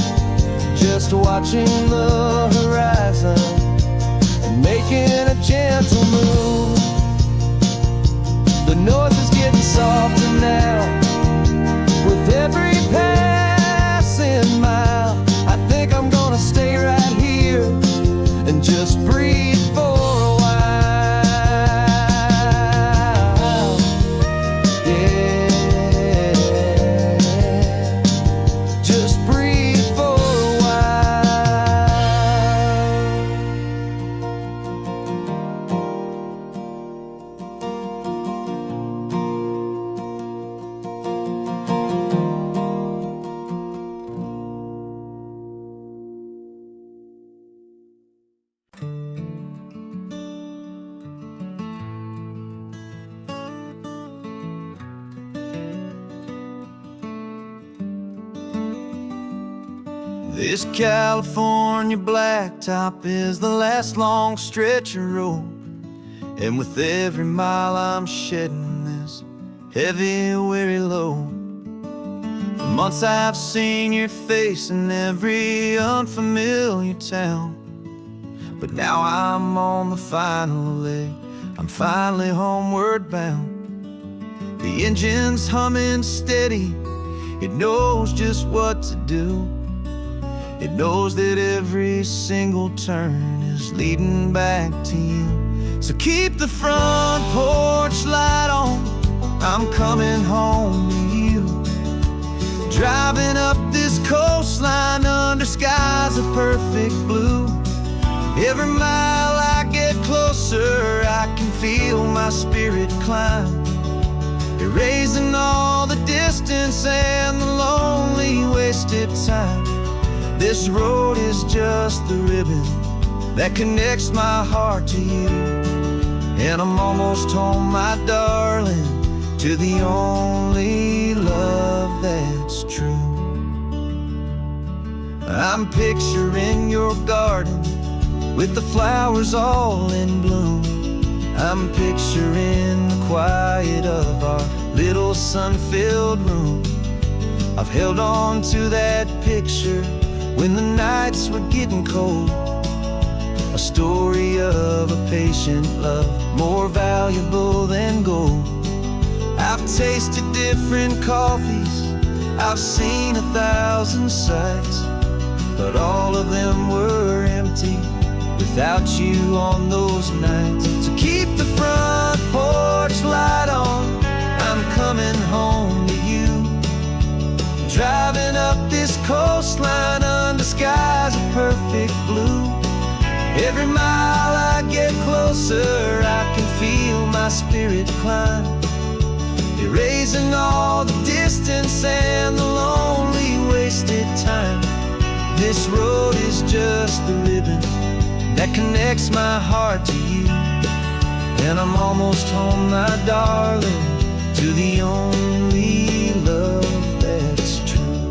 just watching the horizon and making a gentle move. The noise is getting softer now with every passing mile. I think I'm gonna stay right here and just breathe for a while. Yeah, just breathe for a This California blacktop is the last long stretch of road, and with every mile I'm shedding this heavy, weary load. For months I've seen your face in every unfamiliar town, but now I'm on the final leg, I'm finally homeward bound. The engine's humming steady, it knows just what to do. It knows that every single turn is leading back to you. So keep the front porch light on, I'm coming home to you. Driving up this coastline under skies of perfect blue. Every mile I get closer, I can feel my spirit climb, erasing all the distance and the lonely wasted time. This road is just the ribbon that connects my heart to you, and I'm almost home, my darling, to the only love that's true. I'm picturing your garden with the flowers all in bloom. I'm picturing the quiet of our little sun-filled room. I've held on to that picture when the nights were getting cold, a story of a patient love, more valuable than gold. I've tasted different coffees, I've seen 1,000 sights, but all of them were empty without you on those nights. So keep the front porch light on, I'm coming home to you. Driving up this coastline under skies of perfect blue. Every mile I get closer, I can feel my spirit climb, erasing all the distance and the lonely wasted time. This road is just the ribbon that connects my heart to you, and I'm almost home, my darling, to the only love that's true.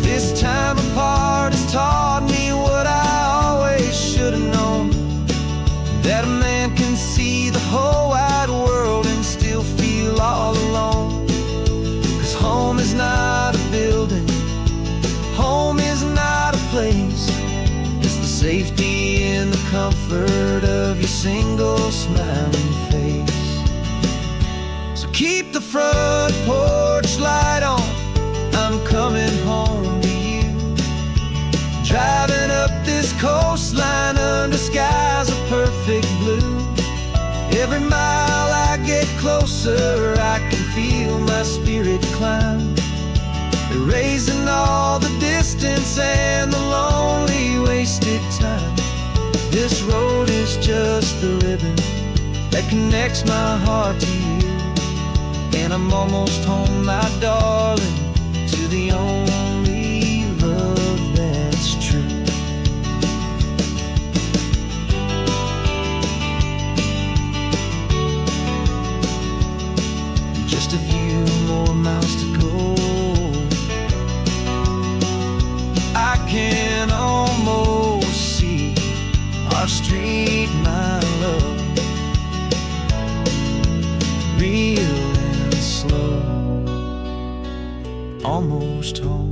This time apart has taught me what I always should have known, that a man can see the whole wide world and still feel all alone. Cause home is not a building, home is not a place, it's the safety and the comfort of your single smiling face. So keep the front porch light on, I'm coming home to you. Driving up this coastline under skies of perfect blue. Every mile I get closer, I can feel feel my spirit climb, erasing all the distance and the lonely wasted time. This road is just the ribbon that connects my heart to you, and I'm almost home, my darling, to the only love that's true. Just a few more miles to go, I can almost see our street, my love, real and slow, almost home.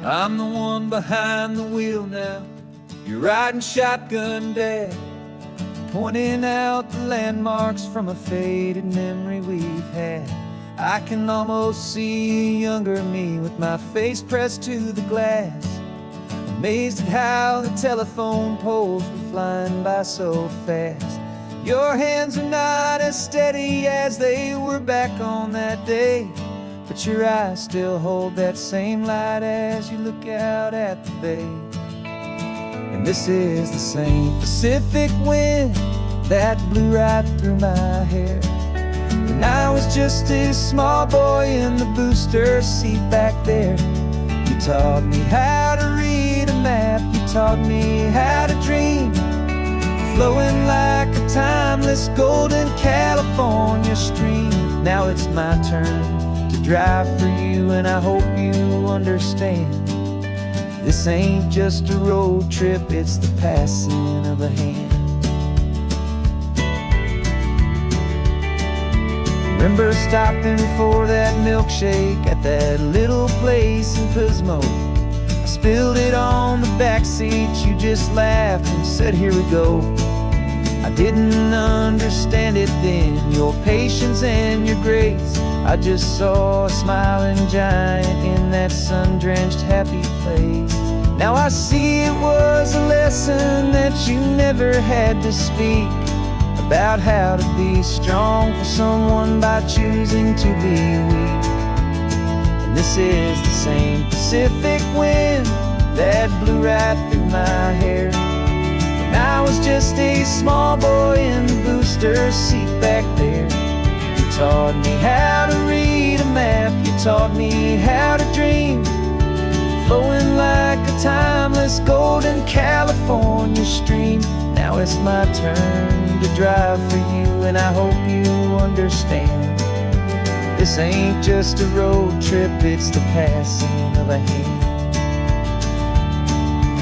I'm the one behind the wheel now, you're riding shotgun, Dad, pointing out the landmarks from a faded memory we've had. I can almost see a younger me with my face pressed to the glass, amazed at how the telephone poles were flying by so fast. Your hands are not as steady as they were back on that day, but your eyes still hold that same light as you look out at the bay. And this is the same Pacific wind that blew right through my hair when I was just a small boy in the booster seat back there. You taught me how to read a map, you taught me how to dream, flowing like a timeless golden California stream. Now it's my turn to drive for you, and I hope you understand. This ain't just a road trip, it's the passing of a hand. Remember stopping for that milkshake at that little place in Pismo? I spilled it on the back seat, you just laughed and said, here we go. I didn't understand it then, your patience and your grace. I just saw a smiling giant in that sun-drenched happy place. Now I see it was a lesson that you never had to speak, about how to be strong for someone by choosing to be weak. And this is the same Pacific wind that blew right through my hair when I was just a small boy in the booster seat back there. You taught me how to read a map, you taught me how to dream, flowing like a timeless golden California stream. Now it's my turn to drive for you, and I hope you understand. This ain't just a road trip, it's the passing of a hand.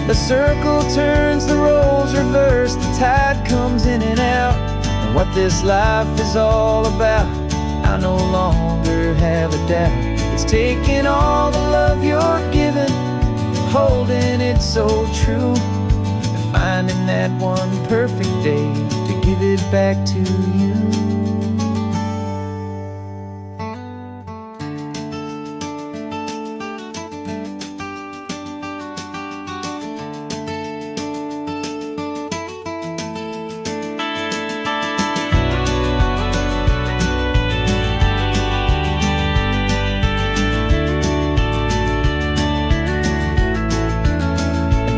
The circle turns, the roles reverse, the tide comes in and out. And what this life is all about, I no longer have a doubt. It's taking all the love you're giving, holding it so true, and finding that one perfect day to give it back to you.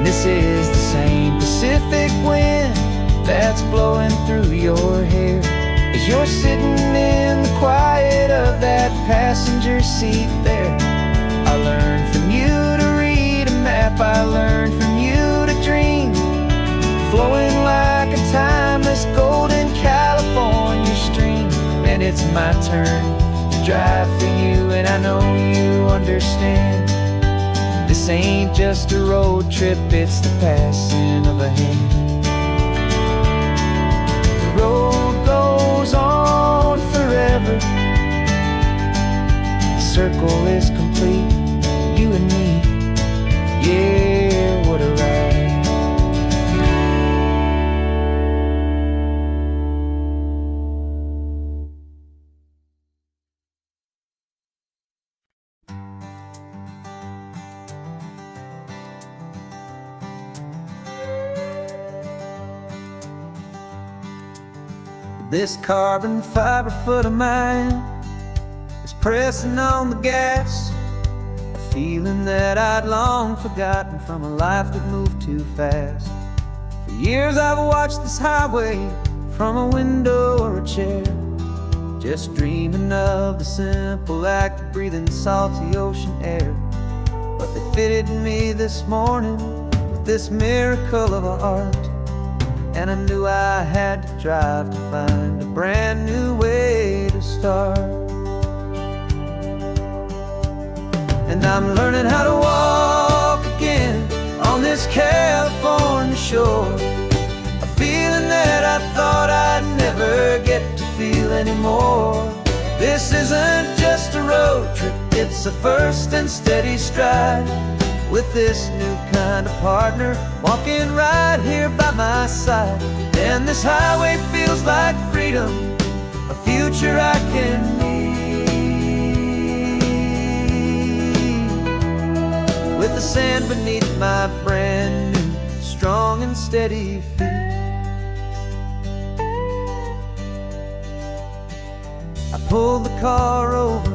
This is the same Pacific wind that's blowing through your hair as you're sitting in the quiet of that passenger seat there. I learned from you to read a map, I learned from you to dream, flowing like a timeless golden California stream. And it's my turn to drive for you, and I know you understand. This ain't just a road trip, it's the passing of a hand. The road goes on forever, the circle is complete, you and me, yeah, what a ride. This carbon fiber foot of mine is pressing on the gas, a feeling that I'd long forgotten from a life that moved too fast. For years I've watched this highway from a window or a chair, just dreaming of the simple act of breathing salty ocean air. But they fitted me this morning with this miracle of art, and I knew I had to drive to find a brand new way to start. And I'm learning how to walk again on this California shore, a feeling that I thought I'd never get to feel anymore. This isn't just a road trip, it's a first and steady stride, with this new kind of partner walking right here by my side. And this highway feels like freedom, a future I can need, with the sand beneath my brand new strong and steady feet. I pulled the car over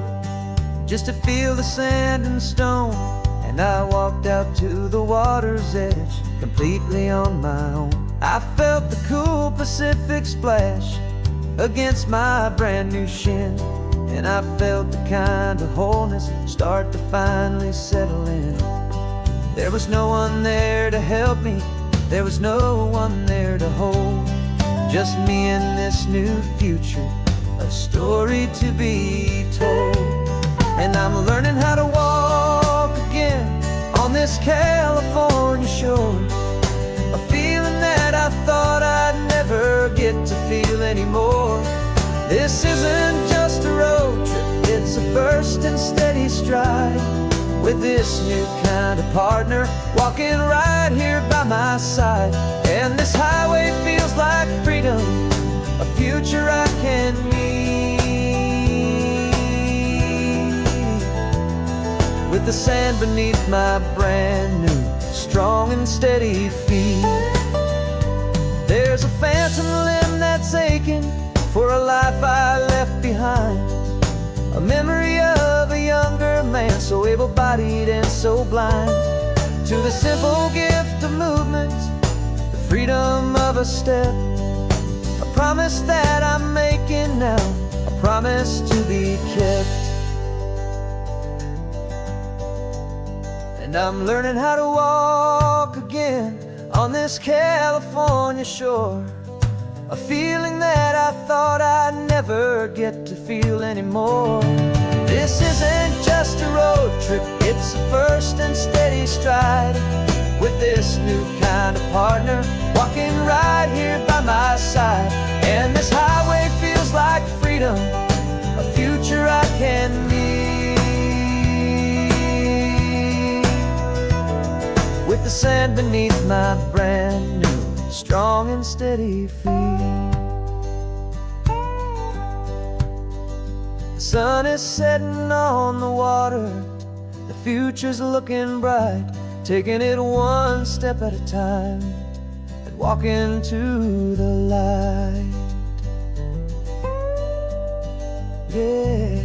just to feel the sand and stone, and I walked out to the water's edge completely on my own. I felt the cool Pacific splash against my brand new shin, and I felt the kind of wholeness start to finally settle in. There was no one there to help me, there was no one there to hold, just me and this new future, a story to be told. And I'm learning how to walk again on this California shore, a feeling that I thought I'd never get to feel anymore. This isn't just a road trip, it's a first and steady stride, with this new kind of partner walking right here by my side. And this highway feels like freedom, a future I can need, with the sand beneath my brand new strong and steady feet. There's a phantom limb that's aching for a life I left behind, a memory of a younger man, so able-bodied and so blind, to the simple gift of movement, the freedom of a step, a promise that I'm making now, a promise to be kept. And I'm learning how to walk again on this California shore, a feeling that I thought I'd never get to feel anymore. This isn't just a road trip, it's a first and steady stride, with this new kind of partner walking right here by my side. And this highway feels like freedom, a future I can need, with the sand beneath my brand new strong and steady feet. The sun is setting on the water, the future's looking bright, taking it one step at a time and walking to the light. Yeah,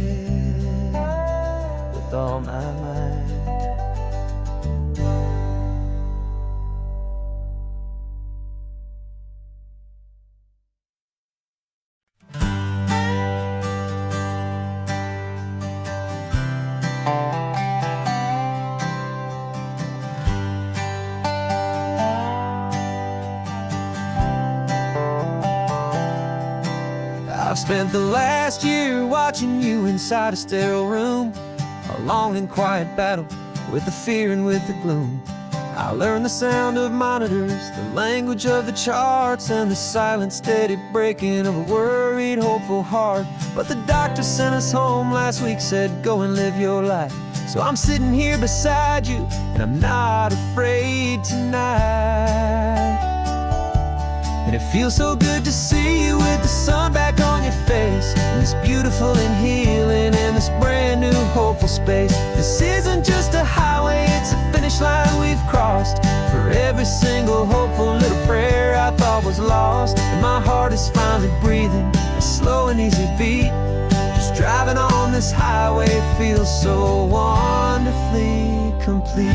with all my might. I've spent the last year watching you inside a sterile room, a long and quiet battle with the fear and with the gloom. I learned the sound of monitors, the language of the charts, and the silent, steady breaking of a worried, hopeful heart. But the doctor sent us home last week, said, go and live your life. So I'm sitting here beside you, and I'm not afraid tonight. And it feels so good to see you with the sun back on your face, and this beautiful and healing in this brand new hopeful space. This isn't just a highway, it's a finish line we've crossed. For every single hopeful little prayer I thought was lost, and my heart is finally breathing slow and easy beat. Just driving on this highway feels so wonderfully complete.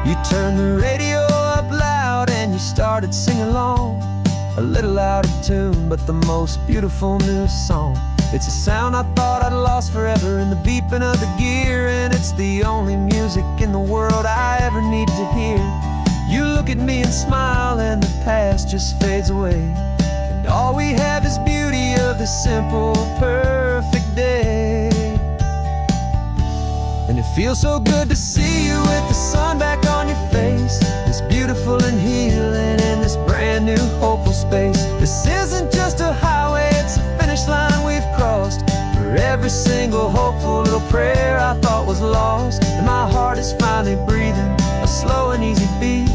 You turned the radio up loud and you started singing along. A little out of tune, but the most beautiful new song. It's a sound I thought I'd lost forever in the beeping of the gear, and it's the only music in the world I ever need to hear. You look at me and smile, and the past just fades away, and all we have is beauty of this simple, perfect day. And it feels so good to see you with the sun back on your face, this beautiful and healing in this brand new hopeful space. This isn't just a highway, it's a finish line we've crossed. For every single hopeful little prayer I thought was lost, and my heart is finally breathing a slow and easy beat.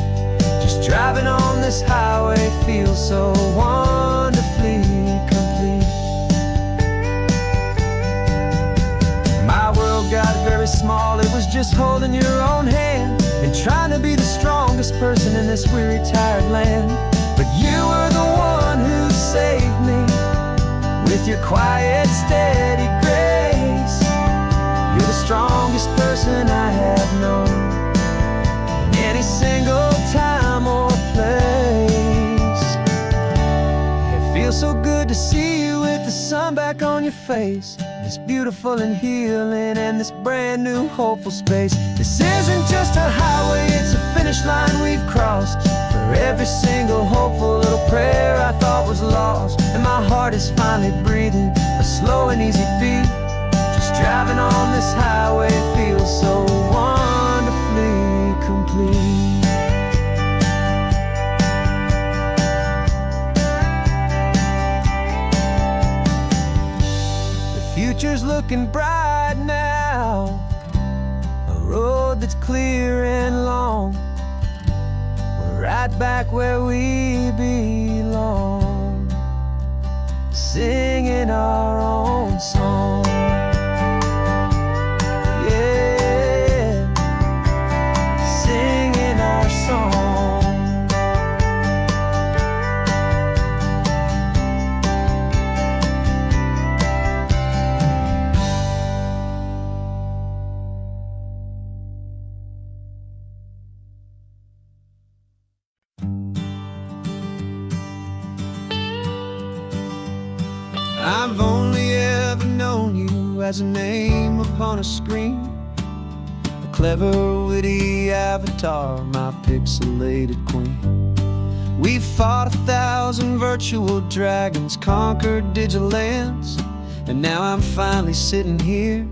Just driving on this highway feels so wonderfully complete. My world got very small, it was just holding your own hand and trying to be the strongest person in this weary, tired land. But you were the one who saved me with your quiet, steady grace. You're the strongest person I have known in any single time or place. It feels so good to see you with the sun back on your face, this beautiful and healing and this brand new hopeful space. This isn't just a highway, it's a finish line we've crossed. For every single hopeful little prayer I thought was lost, and my heart is finally breathing a slow and easy beat. Just driving on this highway feels so wonderfully complete. Future's looking bright now, a road that's clear and long. We're right back where we belong, singing our own song. Yeah, singing our song. I've only ever known you as a name upon a screen, a clever, witty avatar, my pixelated queen. We've fought 1,000 virtual dragons, conquered digital lands, and now I'm finally sitting here,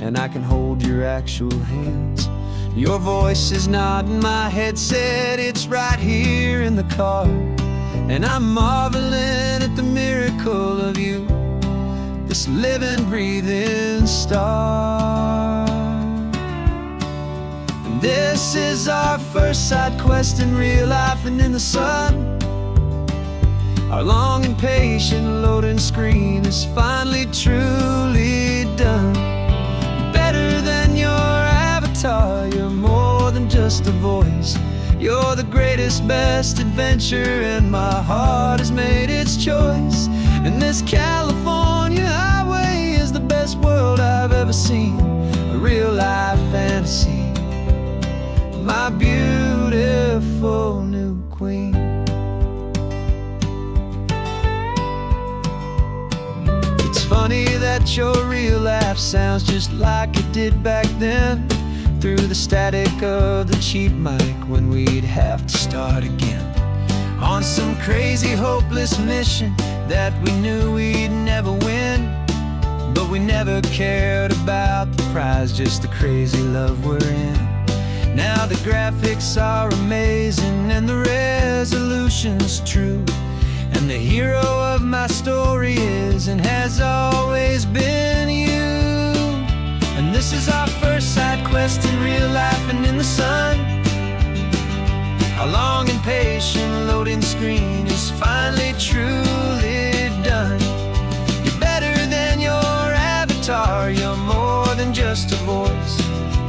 and I can hold your actual hands. Your voice is not in my headset, it's right here in the car, and I'm marveling at the miracle of you, this living, breathing star. And this is our first side quest in real life and in the sun. Our long and patient loading screen is finally truly done. You're better than your avatar, you're more than just a voice. You're the greatest, best adventure, and my heart has made its choice. And this California highway is the best world I've ever seen, a real life fantasy, my beautiful new queen. It's funny that your real life sounds just like it did back then, through the static of the cheap mic when we'd have to start again, on some crazy hopeless mission that we knew we'd never win. But we never cared about the prize, just the crazy love we're in. Now the graphics are amazing and the resolution's true, and the hero of my story is and has always been you. And this is our first side quest in real life and in the sun. Our long and patient loading screen is finally truly done. You're better than your avatar, you're more than just a voice.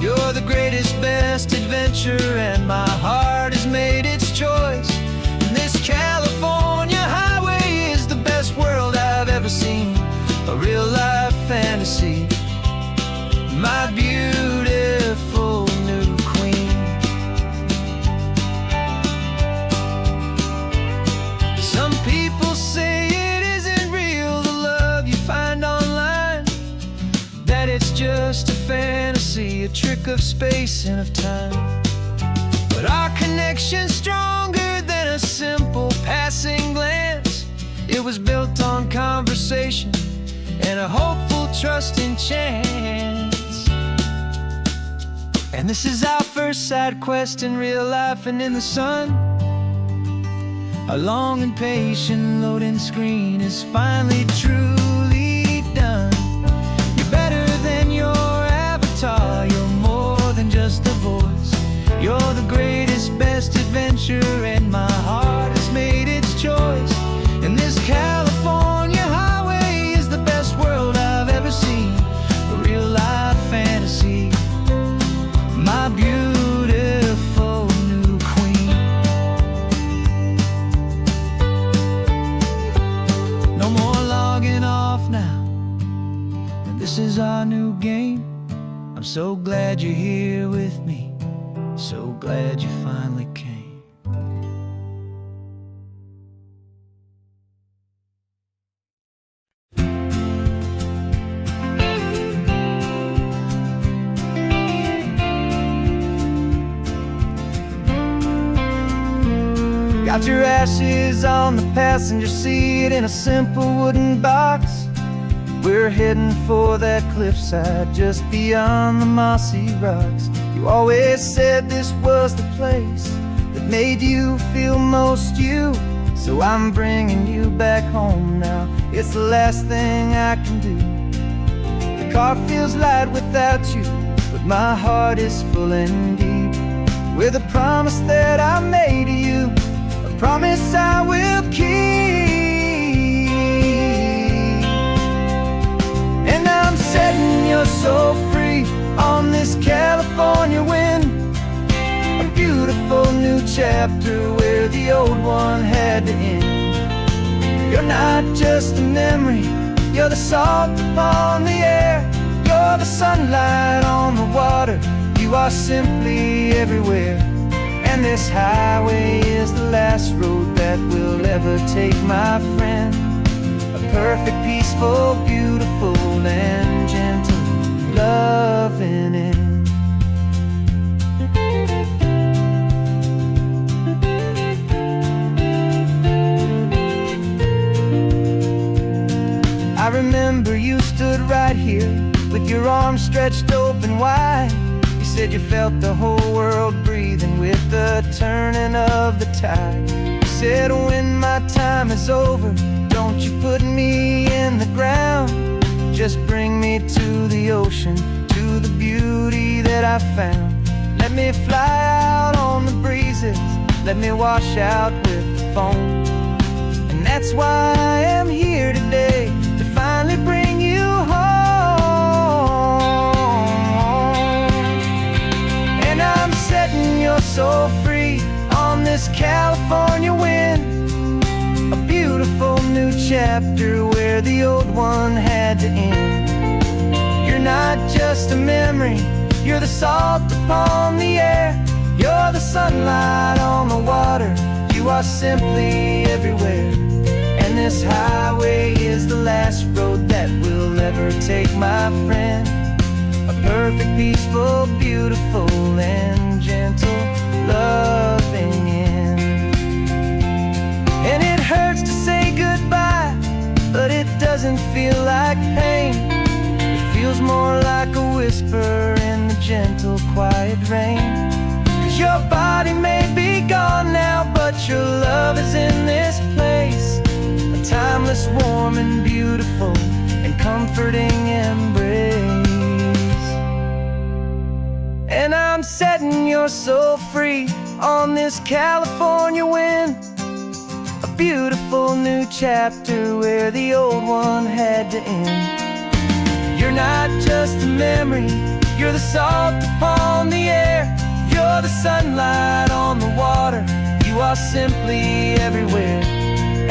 You're the greatest, best adventure, and my heart has made its choice. And this California highway is the best world I've ever seen. A real life fantasy, my beautiful new queen. Some people say it isn't real, the love you find online, that it's just a fantasy, a trick of space and of time. But our connection's stronger than a simple passing glance. It was built on conversation and a hopeful, trusting chance. And this is our first side quest in real life and in the sun. Our long and patient loading screen is finally truly done. You're better than your avatar, you're more than just a voice. You're the greatest, best adventure, and my heart has made its choice. And this California highway is the best world I've ever seen. A real life fantasy, my beautiful new queen. No more logging off now, and this is our new game. I'm so glad you're here with me, so glad you finally came. Got your ashes on the passenger seat in a simple wooden box. We're heading for that cliffside just beyond the mossy rocks. You always said this was the place that made you feel most you. So I'm bringing you back home now, it's the last thing I can do. The car feels light without you, but my heart is full and deep with a promise that I made to you, a promise I will keep. And I'm setting your soul free on this California wind, a beautiful new chapter where the old one had to end. You're not just a memory, you're the salt upon the air, you're the sunlight on the water, you are simply everywhere. And this highway is the last road that will ever take, my friend. A perfect, peaceful, beautiful, and gentle loving end. I remember you stood right here with your arms stretched open wide. You said you felt the whole world breathing with the turning of the tide. You said when my time is over, don't you put me in the ground, just bring me to the ocean, to the beauty that I found. Let me fly out on the breezes, let me wash out with the foam. And that's why I am here today, to finally bring you home. And I'm setting your soul free on this California wind, a beautiful new chapter where the old one had to end. You're not just a memory, you're the salt upon the air, you're the sunlight on the water, you are simply everywhere. And this highway is the last road that we'll ever take, my friend. A perfect, peaceful, beautiful, and gentle loving end. And it hurts to say goodbye, but it doesn't feel like pain. It feels more like a whisper in the gentle, quiet rain. 'Cause your body may be gone now, but your love is in this place, a timeless, warm, and beautiful, and comforting embrace. And I'm setting your soul free on this California wind, a beautiful new chapter where the old one had to end. You're not just a memory, You're the salt upon the air, you're the sunlight on the water. You are simply everywhere,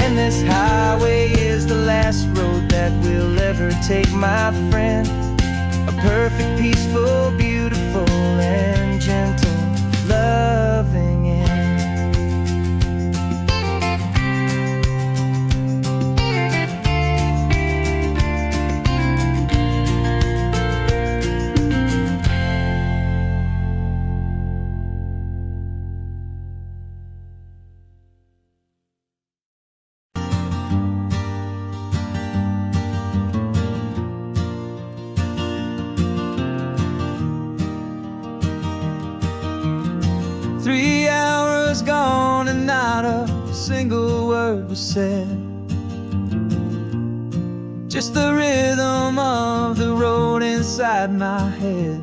and this highway is the last road that we'll ever take, my friend. A perfect, peaceful, beautiful, and gentle, loving end. 3 hours gone and not a single word was said. Just the rhythm of the road inside my head.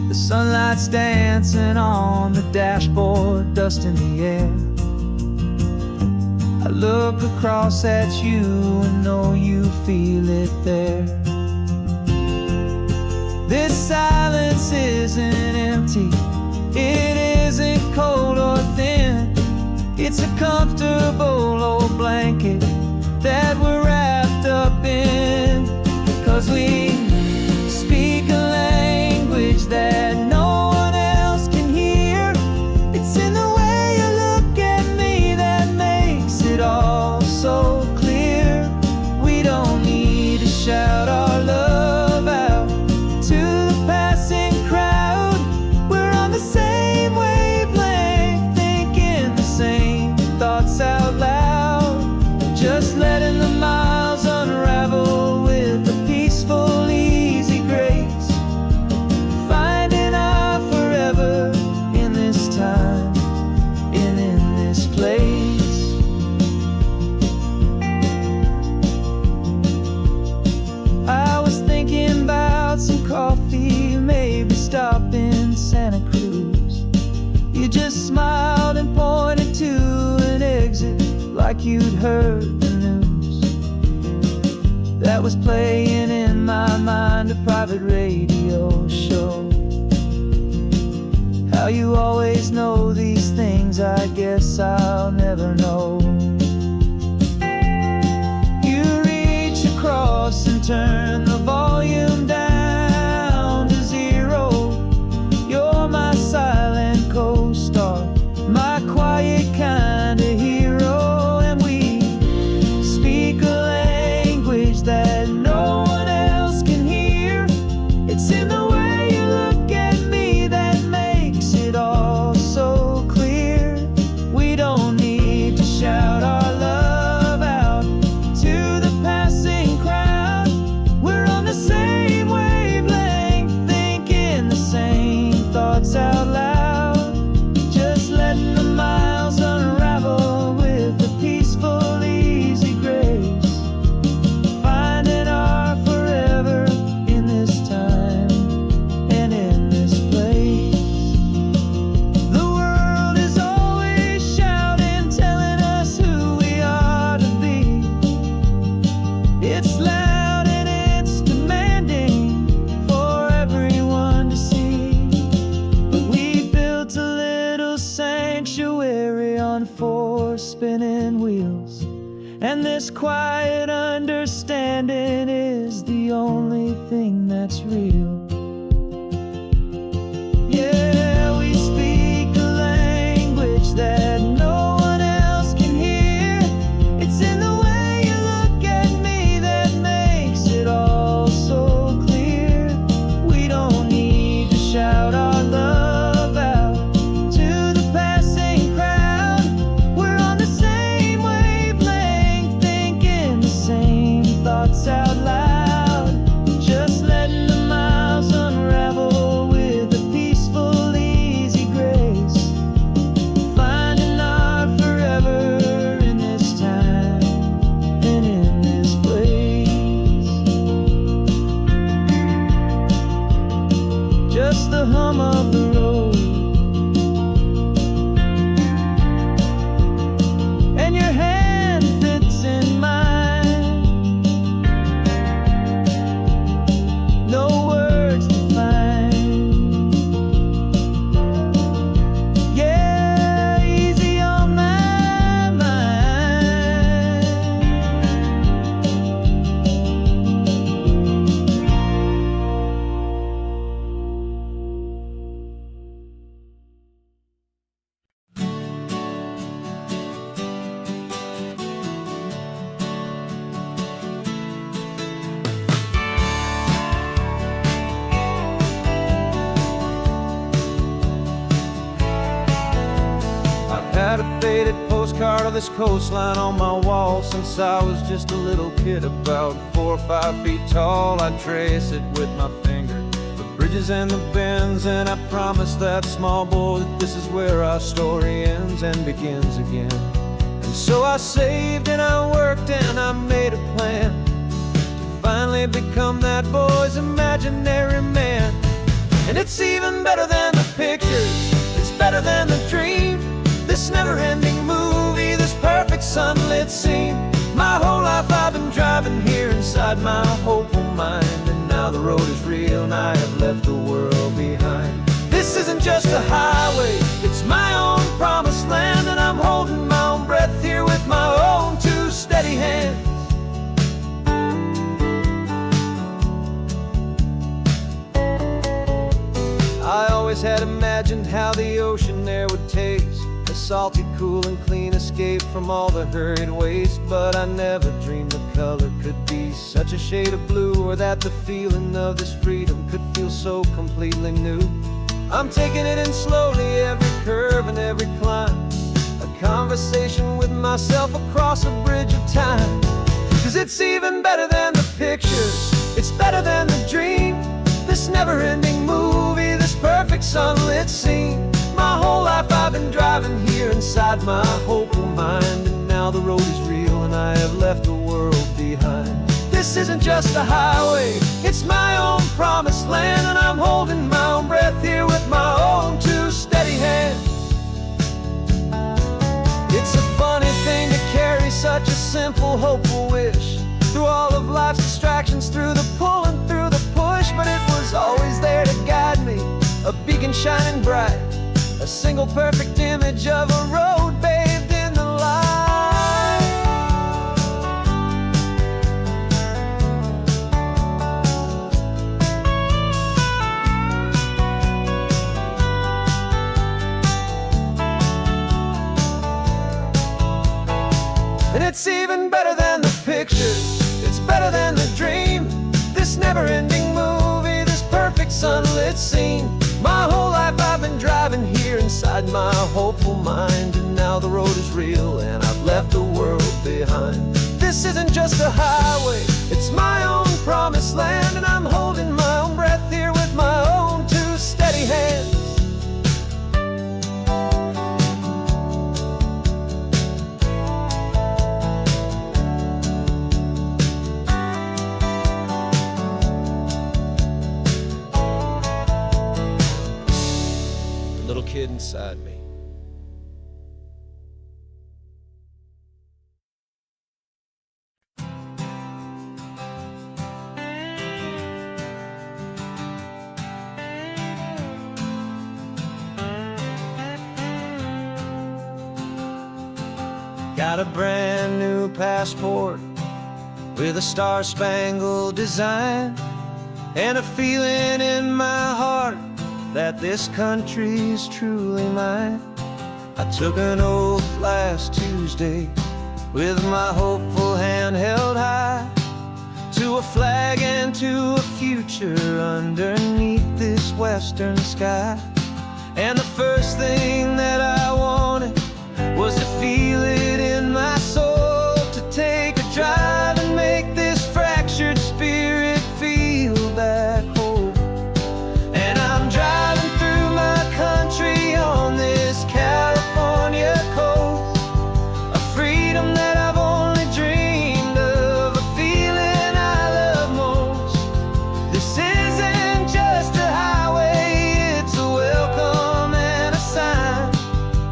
The sunlight's dancing on the dashboard, dust in the air. I look across at you and know you feel it there. This silence isn't empty, it isn't cold or thin. It's a comfortable old blanket that we're wrapped up in. 'Cause we speak a language that no one else can hear. It's in the way you look at me that makes it all so clear. We don't need to shout our love out to the passing crowd. We're on the same wavelength, thinking the same thoughts out loud. Just letting the miles unravel with a peaceful, easy grace. Finding our forever in this time and in this place. I was thinking about some coffee, maybe stop in Santa Cruz. You just smiled and pointed to an exit like you'd heard the news. That was playing in my mind, a private radio show. How you always know these things, I guess I'll never know. You reach across and turn the volume down to 0. You're my silent co-star, my quiet kind of hero. And we speak a language that no one else can hear. It's in the way you look at me that makes it all so clear. We don't need to shout our love out to the passing crowd. We're on the same wavelength, thinking the same thoughts out loud. Just letting the miles unravel with a peaceful, easy grace. Finding our forever in this time and in this place. The world is always shouting, telling us who we are to be. It's loud and it's demanding for everyone to see. But we built a little sanctuary on 4 spinning wheels, and this quiet understanding is the only thing that's real. Yeah, we speak a language that no one else can hear. It's in the way you look at me that makes it all so clear. We don't need to shout our love out to the passing crowd. We're on the same wavelength, thinking the same thoughts out loud. Just letting the miles unravel with a peaceful, easy grace. Finding our forever in this time and in this place. Just the hum of the road and your hand fits in mine. No word of this coastline on my wall since I was just a little kid, about 4 or 5 feet tall. I'd trace it with my finger, the bridges and the bends, and I promised that small boy that this is where our story ends and begins again. And so I saved and I worked and I made a plan to finally become that boy's imaginary man. And it's even better than the pictures, it's better than the dream, this never-ending movie, this perfect sunlit scene. My whole life I've been driving here inside my hopeful mind, and now the road is real and I have left the world behind. This isn't just a highway, it's my own promised land, and I'm holding my own breath here with my own 2 steady hands. I always had imagined how the ocean there would taste, a salty, cool and clean escape from all the hurried waste. But I never dreamed the color could be such a shade of blue, or that the feeling of this freedom could feel so completely new. I'm taking it in slowly, every curve and every climb, a conversation with myself across a bridge of time. 'Cause it's even better than the pictures, it's better than the dream, this never-ending movie, this perfect sunlit scene. My whole life I've been driving here inside my hopeful mind, and now the road is real and I have left the world behind. This isn't just a highway, it's my own promised land, and I'm holding my own breath here with my own 2 steady hands. It's a funny thing to carry such a simple, hopeful wish through all of life's distractions, through the pull and through the push. But it was always there to guide me, a beacon shining bright, a single perfect image of a road bathed in the light. And it's even better than the pictures, it's better than the dream, this never-ending movie, this perfect sunlit scene. My whole life I've been driving here inside my hopeful mind, and now the road is real and I've left the world behind. This isn't just a highway, it's my own promised land, and I'm holding my own breath here with my own 2 steady hands. Little kid inside me. Got a brand new passport with a star-spangled design, and a feeling in my heart that this country's truly mine. I took an oath last Tuesday with my hopeful hand held high, to a flag and to a future underneath this western sky. And the first thing that I wanted was to feel it in my soul, to take a drive and make this fractured spirit feel back home. And I'm driving through my country on this California coast, a freedom that I've only dreamed of, a feeling I love most. This isn't just a highway, it's a welcome and a sign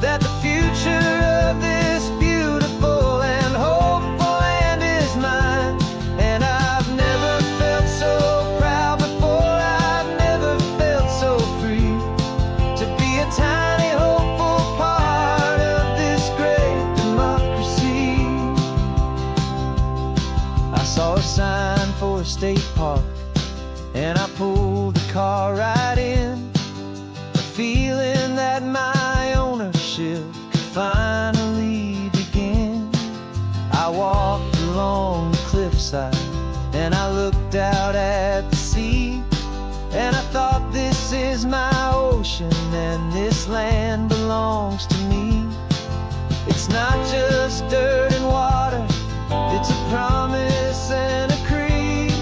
that the future of this beautiful and hopeful land is mine. And I've never felt so proud before, I've never felt so free, to be a tiny hopeful part of this great democracy. I saw a sign for a state park, and I pulled the car right in, the feeling that my ownership could finally begin. I walked along the cliffside and I looked out at the sea, and I thought, this is my ocean and this land belongs to me. It's It's not just dirt and water, it's a promise and a creed,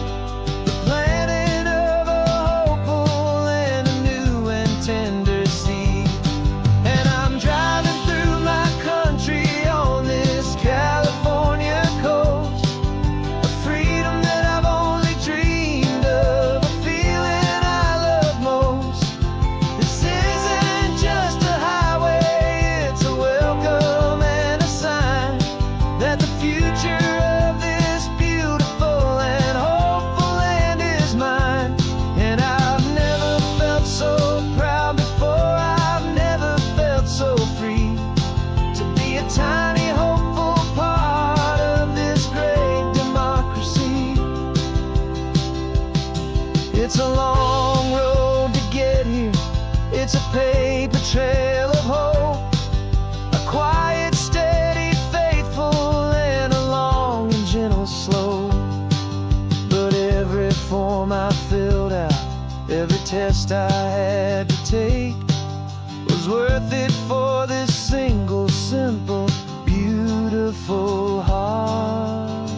the planting of a hopeful and a new and tender seed. And I'm driving through my country on this California coast, a freedom that I've only dreamed of, a feeling I love most. This isn't just a highway, it's a welcome and a sign that the future of this beautiful and hopeful land is mine. And I've never felt so proud before, I've never felt so free to be a tiny hopeful part of this great democracy. It's a long road to get here, it's a paper trail of hope, a quiet, steady, faithful, and a long and gentle slope. But every form I filled out, every test I had to take, was worth it for this single, simple, beautiful heartbreak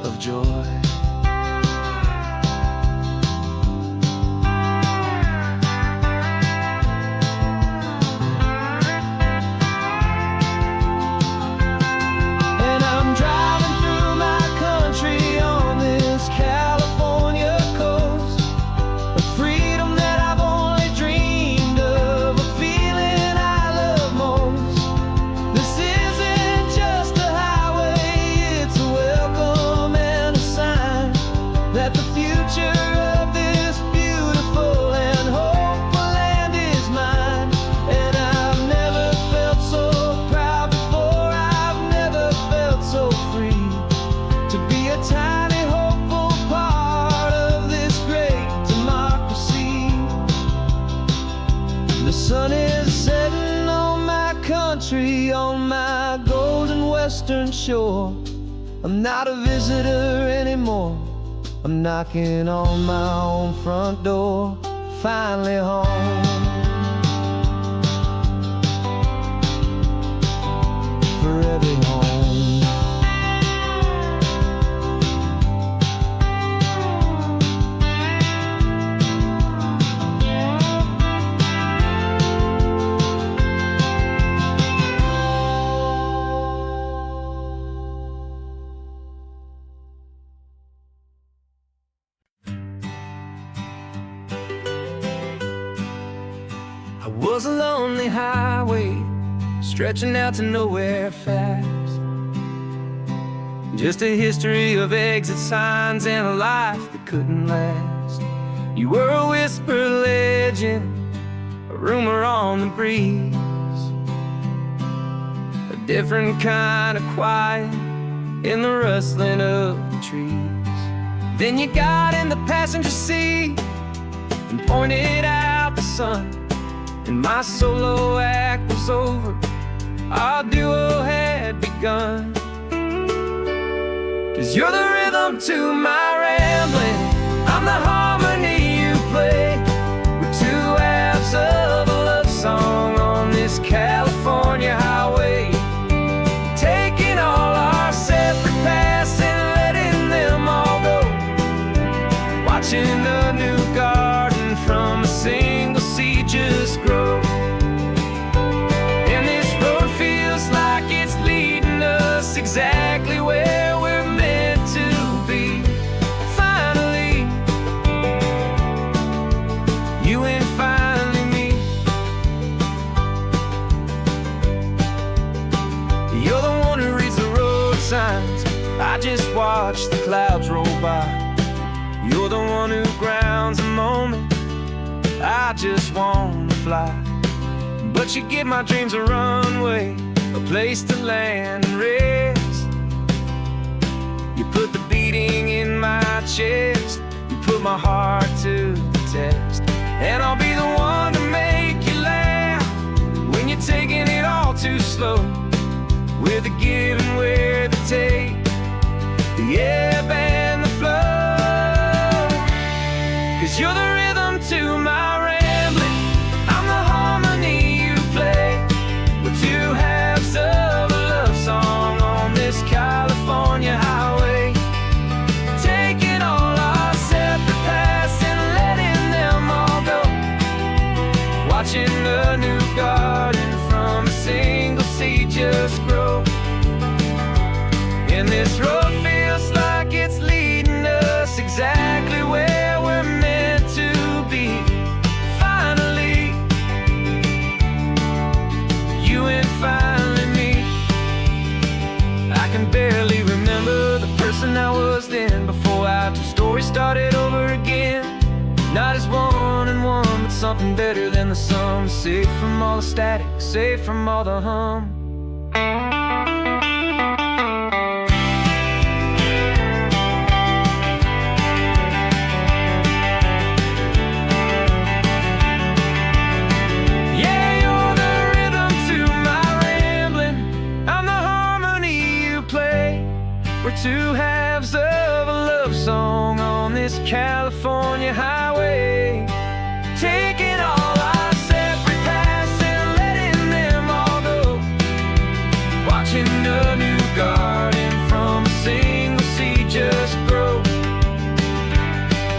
of joy. And I'm driving through my country on this California coast, a freedom that I've only dreamed of, a feeling I love most. This isn't just a highway, it's a welcome and a sign that the future of this beautiful and hopeful land is mine. And I've never felt so proud before, I've never felt so free to be a tiny hopeful part of this great democracy. The sun is setting on my country, on my golden western shore. I'm not a visitor anymore, I'm knocking on my own front door, finally home. For every home. I was a lonely highway, stretching out to nowhere fast. Just a history of exit signs and a life that couldn't last. You were a whisper legend, a rumor on the breeze, a different kind of quiet in the rustling of the trees. Then you got in the passenger seat and pointed out the sun, and my solo act was over, our duo had begun. 'Cause you're the rhythm to my rambling, I'm the harmony you play. We're two halves of a love song on this California highway, taking all our separate paths and letting them all go, watching a new garden from a single seed just grow. And this road feels like it's leading us exactly where we're meant to be. Finally, you and finally me. You're the one who reads the road signs, I just watch the clouds roll by. You're the one who grounds a moment, I just wanna fly. But you give my dreams a runway, a place to land and rest. You put the beating in my chest, you put my heart to the test. And I'll be the one to make you laugh when you're taking it all too slow. We're the give and we're the take, the ebb and the flow. 'Cause you're the rhythm to my rambling, I'm the harmony you play. started over again. Not as one and one, but something better than the sum. Safe from all the static, safe from all the hum. We're two halves of a love song on this California highway, taking all our separate paths and letting them all go, watching a new garden from a single seed just grow.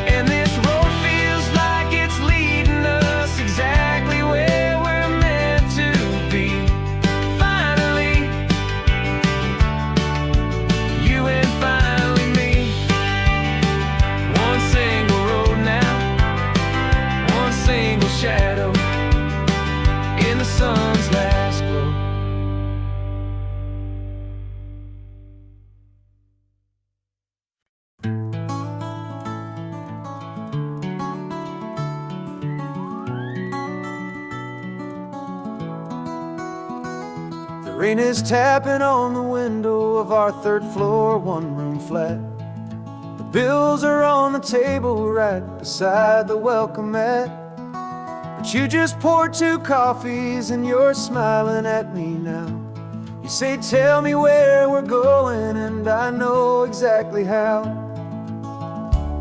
And this road feels like it's leading us exactly where we're meant to be. Finally, you and finally me. One single road now, one single shadow in the sun's last glow. The rain is tapping on the window of our third floor, one-room flat. The bills are on the table right beside the welcome mat. But you just poured 2 coffees and you're smiling at me now. You say, tell me where we're going, and I know exactly how.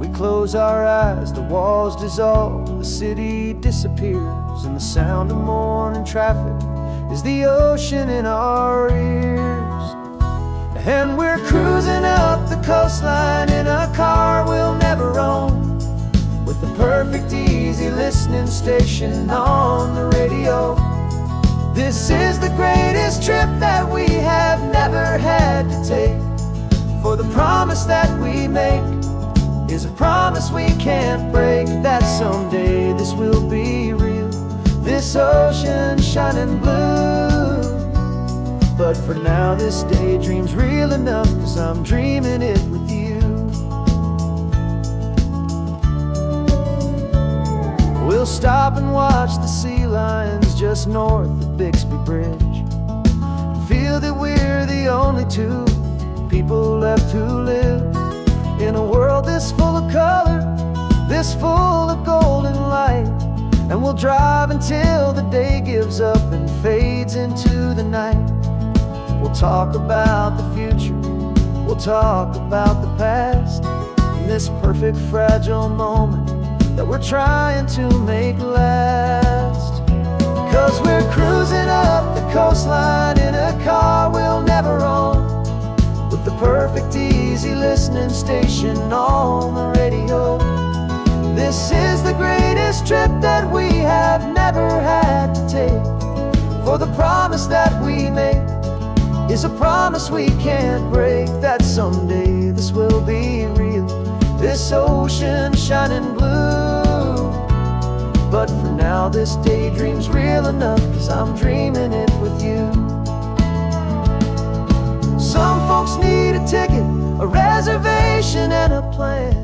We close our eyes, the walls dissolve, the city disappears, and the sound of morning traffic is the ocean in our ears. And we're cruising up the coastline in a car we'll never own, with the perfect easy listening station on the radio. This is the greatest trip that we have never had to take, for the promise that we make is a promise we can't break, that someday this will be real, this ocean shining blue. But for now this daydream's real enough, 'cause I'm dreaming it with you. We'll stop and watch the sea lions just north of Bixby Bridge, and feel that we're the only 2 people left who live in a world this full of color, this full of golden light. And we'll drive until the day gives up and fades into the night. We'll talk about the future, we'll talk about the past, in this perfect fragile moment that we're trying to make last. 'Cause we're cruising up the coastline in a car we'll never own, with the perfect easy listening station on the radio. This is the greatest trip that we have never had to take, for the promise that we make is a promise we can't break, that someday this will be real, this ocean shining blue. But for now this daydream's real enough, 'cause I'm dreaming it with you. Some folks need a ticket, a reservation and a plan,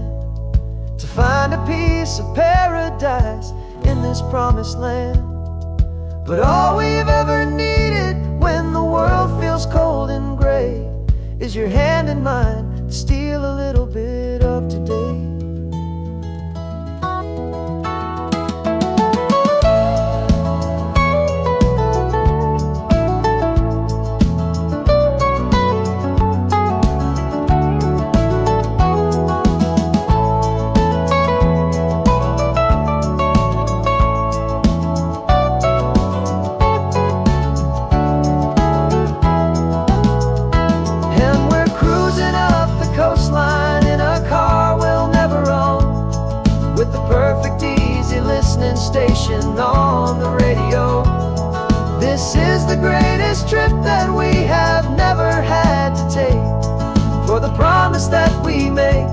to find a piece of paradise in this promised land. But all we've ever needed when the world feels cold and gray is your hand in mine to steal a little bit of today. Station on the radio. This is the greatest trip that we have never had to take, for the promise that we make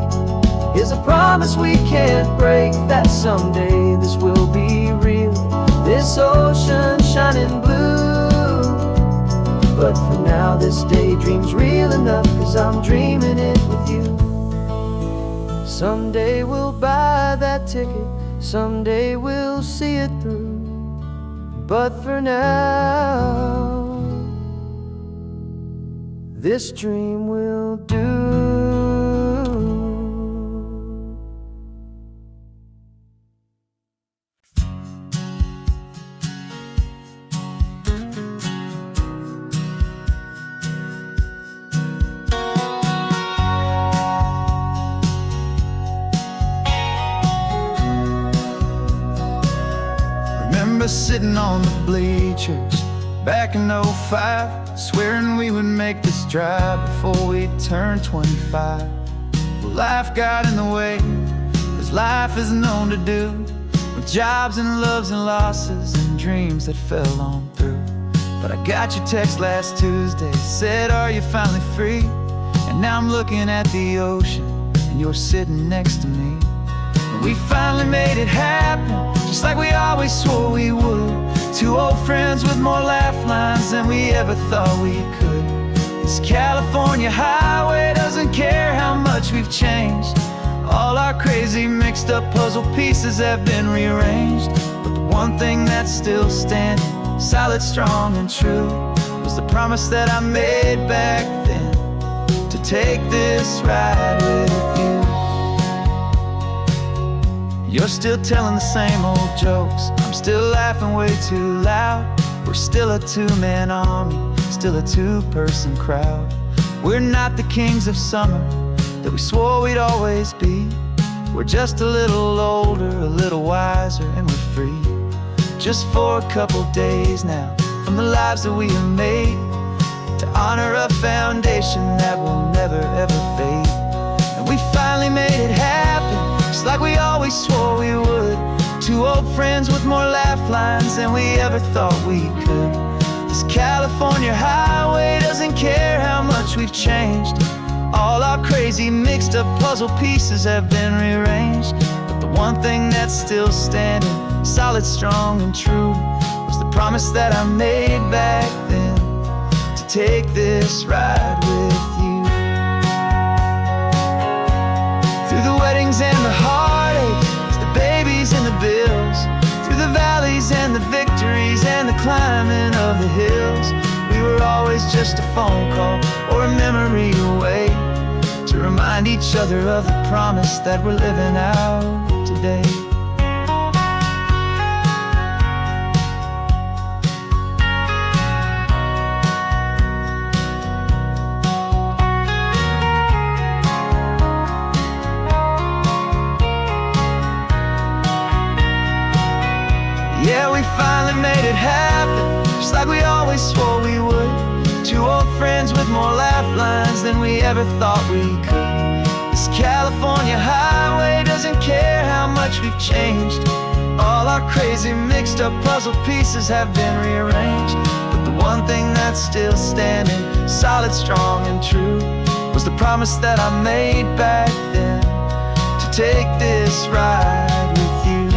is a promise we can't break, that someday this will be real, this ocean shining blue. But for now this daydream's real enough, 'cause I'm dreaming it with you. Someday we'll buy that ticket, someday we'll see it through. But for now, this dream will do. Remember sitting on the bleachers back in '05, swearing we would make this drive before we turned 25. Well, life got in the way, as life is known to do, with jobs and loves and losses and dreams that fell on through. But I got your text last Tuesday, said, are you finally free? And now I'm looking at the ocean, and you're sitting next to me. And we finally made it happen, just like we always swore we would. Two old friends with more laugh lines than we ever thought we could. This California highway doesn't care how much we've changed. All our crazy mixed up puzzle pieces have been rearranged. But the one thing that's still standing, solid, strong and true, was the promise that I made back then, to take this ride with you. You're still telling the same old jokes, I'm still laughing way too loud. We're still a two-man army, still a two-person crowd. We're not the kings of summer that we swore we'd always be. We're just a little older, a little wiser, and we're free. Just for a couple days now, from the lives that we have made, to honor a foundation that will never ever fade. And we finally made it happen, just like we always swore we would. Two old friends with more laugh lines than we ever thought we could. This California highway doesn't care how much we've changed. All our crazy mixed up puzzle pieces have been rearranged. But the one thing that's still standing, solid, strong and true, was the promise that I made back then, to take this ride with you. Through the weddings and the heartaches, the babies and the bills, through the valleys and the victories and the climbing of the hills, we were always just a phone call or a memory away, to remind each other of the promise that we're living out today. Yeah, we finally made it happen, just like we always swore we would. Two old friends with more laugh lines than we ever thought we could. This California highway doesn't care how much we've changed. All our crazy mixed up puzzle pieces have been rearranged. But the one thing that's still standing, solid, strong and true, was the promise that I made back then, to take this ride with you.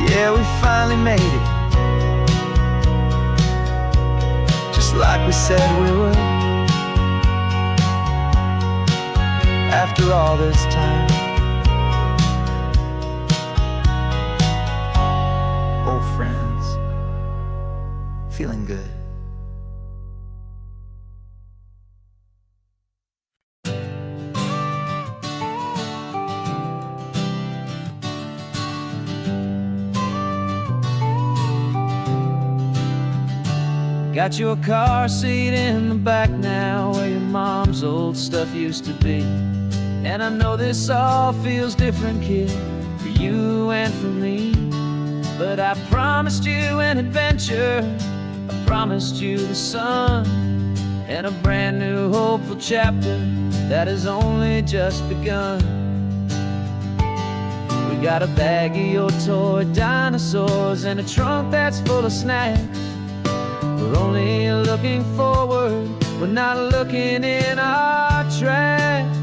Yeah, we finally made it, just like we said we would. After all this time, old friends, feeling good. Got your car seat in the back now, where your mom's old stuff used to be. And I know this all feels different, kid, for you and for me. But I promised you an adventure, I promised you the sun, and a brand new hopeful chapter that has only just begun. We got a bag of your toy dinosaurs and a trunk that's full of snacks. We're only looking forward, we're not looking in our tracks.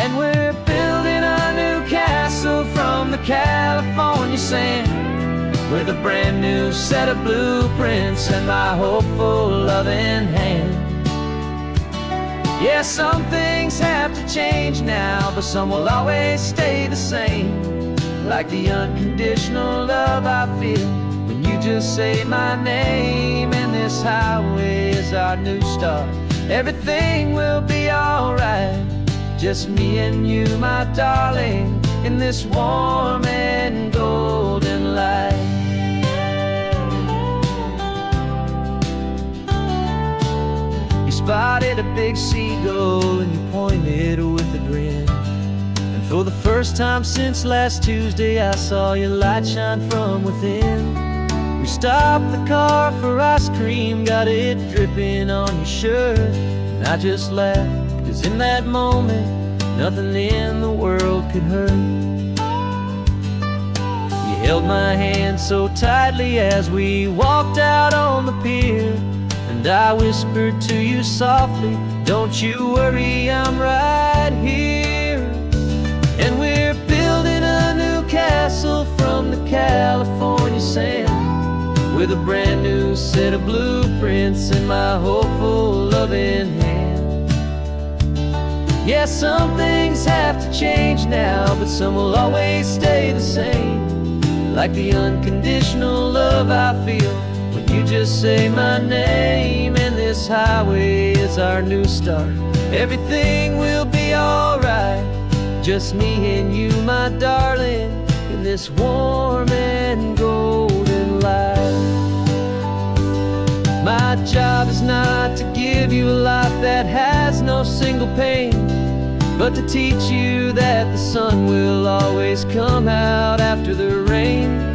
And we're building a new castle from the California sand, with a brand new set of blueprints and my hopeful loving hand. Yeah, some things have to change now, but some will always stay the same. Like the unconditional love I feel when you just say my name. And this highway is our new start. Everything will be alright. Just me and you, my darling, in this warm and golden light. You spotted a big seagull and you pointed with a grin. And for the first time since last Tuesday, I saw your light shine from within. We stopped the car for ice cream, got it dripping on your shirt. And I just laughed, 'cause in that moment, nothing in the world could hurt. You held my hand so tightly as we walked out on the pier. And I whispered to you softly, don't you worry, I'm right here. And we're building a new castle from the California sand, with a brand new set of blueprints in my hopeful, loving hand. Yeah, some things have to change now, but some will always stay the same. Like the unconditional love I feel when you just say my name. And this highway is our new start. Everything will be alright. Just me and you, my darling, in this warm and golden light. My job is not to give you a life that has no single pain, but to teach you that the sun will always come out after the rain.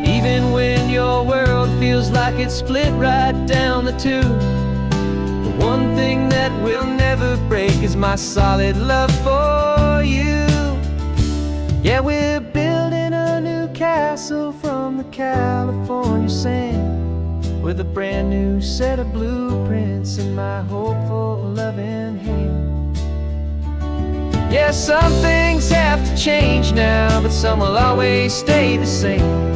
Even when your world feels like it's split right down the two, the one thing that will never break is my solid love for you. Yeah, we're building a new castle from the California sand, with a brand new set of blueprints in my hopeful, loving hand. Yeah, some things have to change now, but some will always stay the same.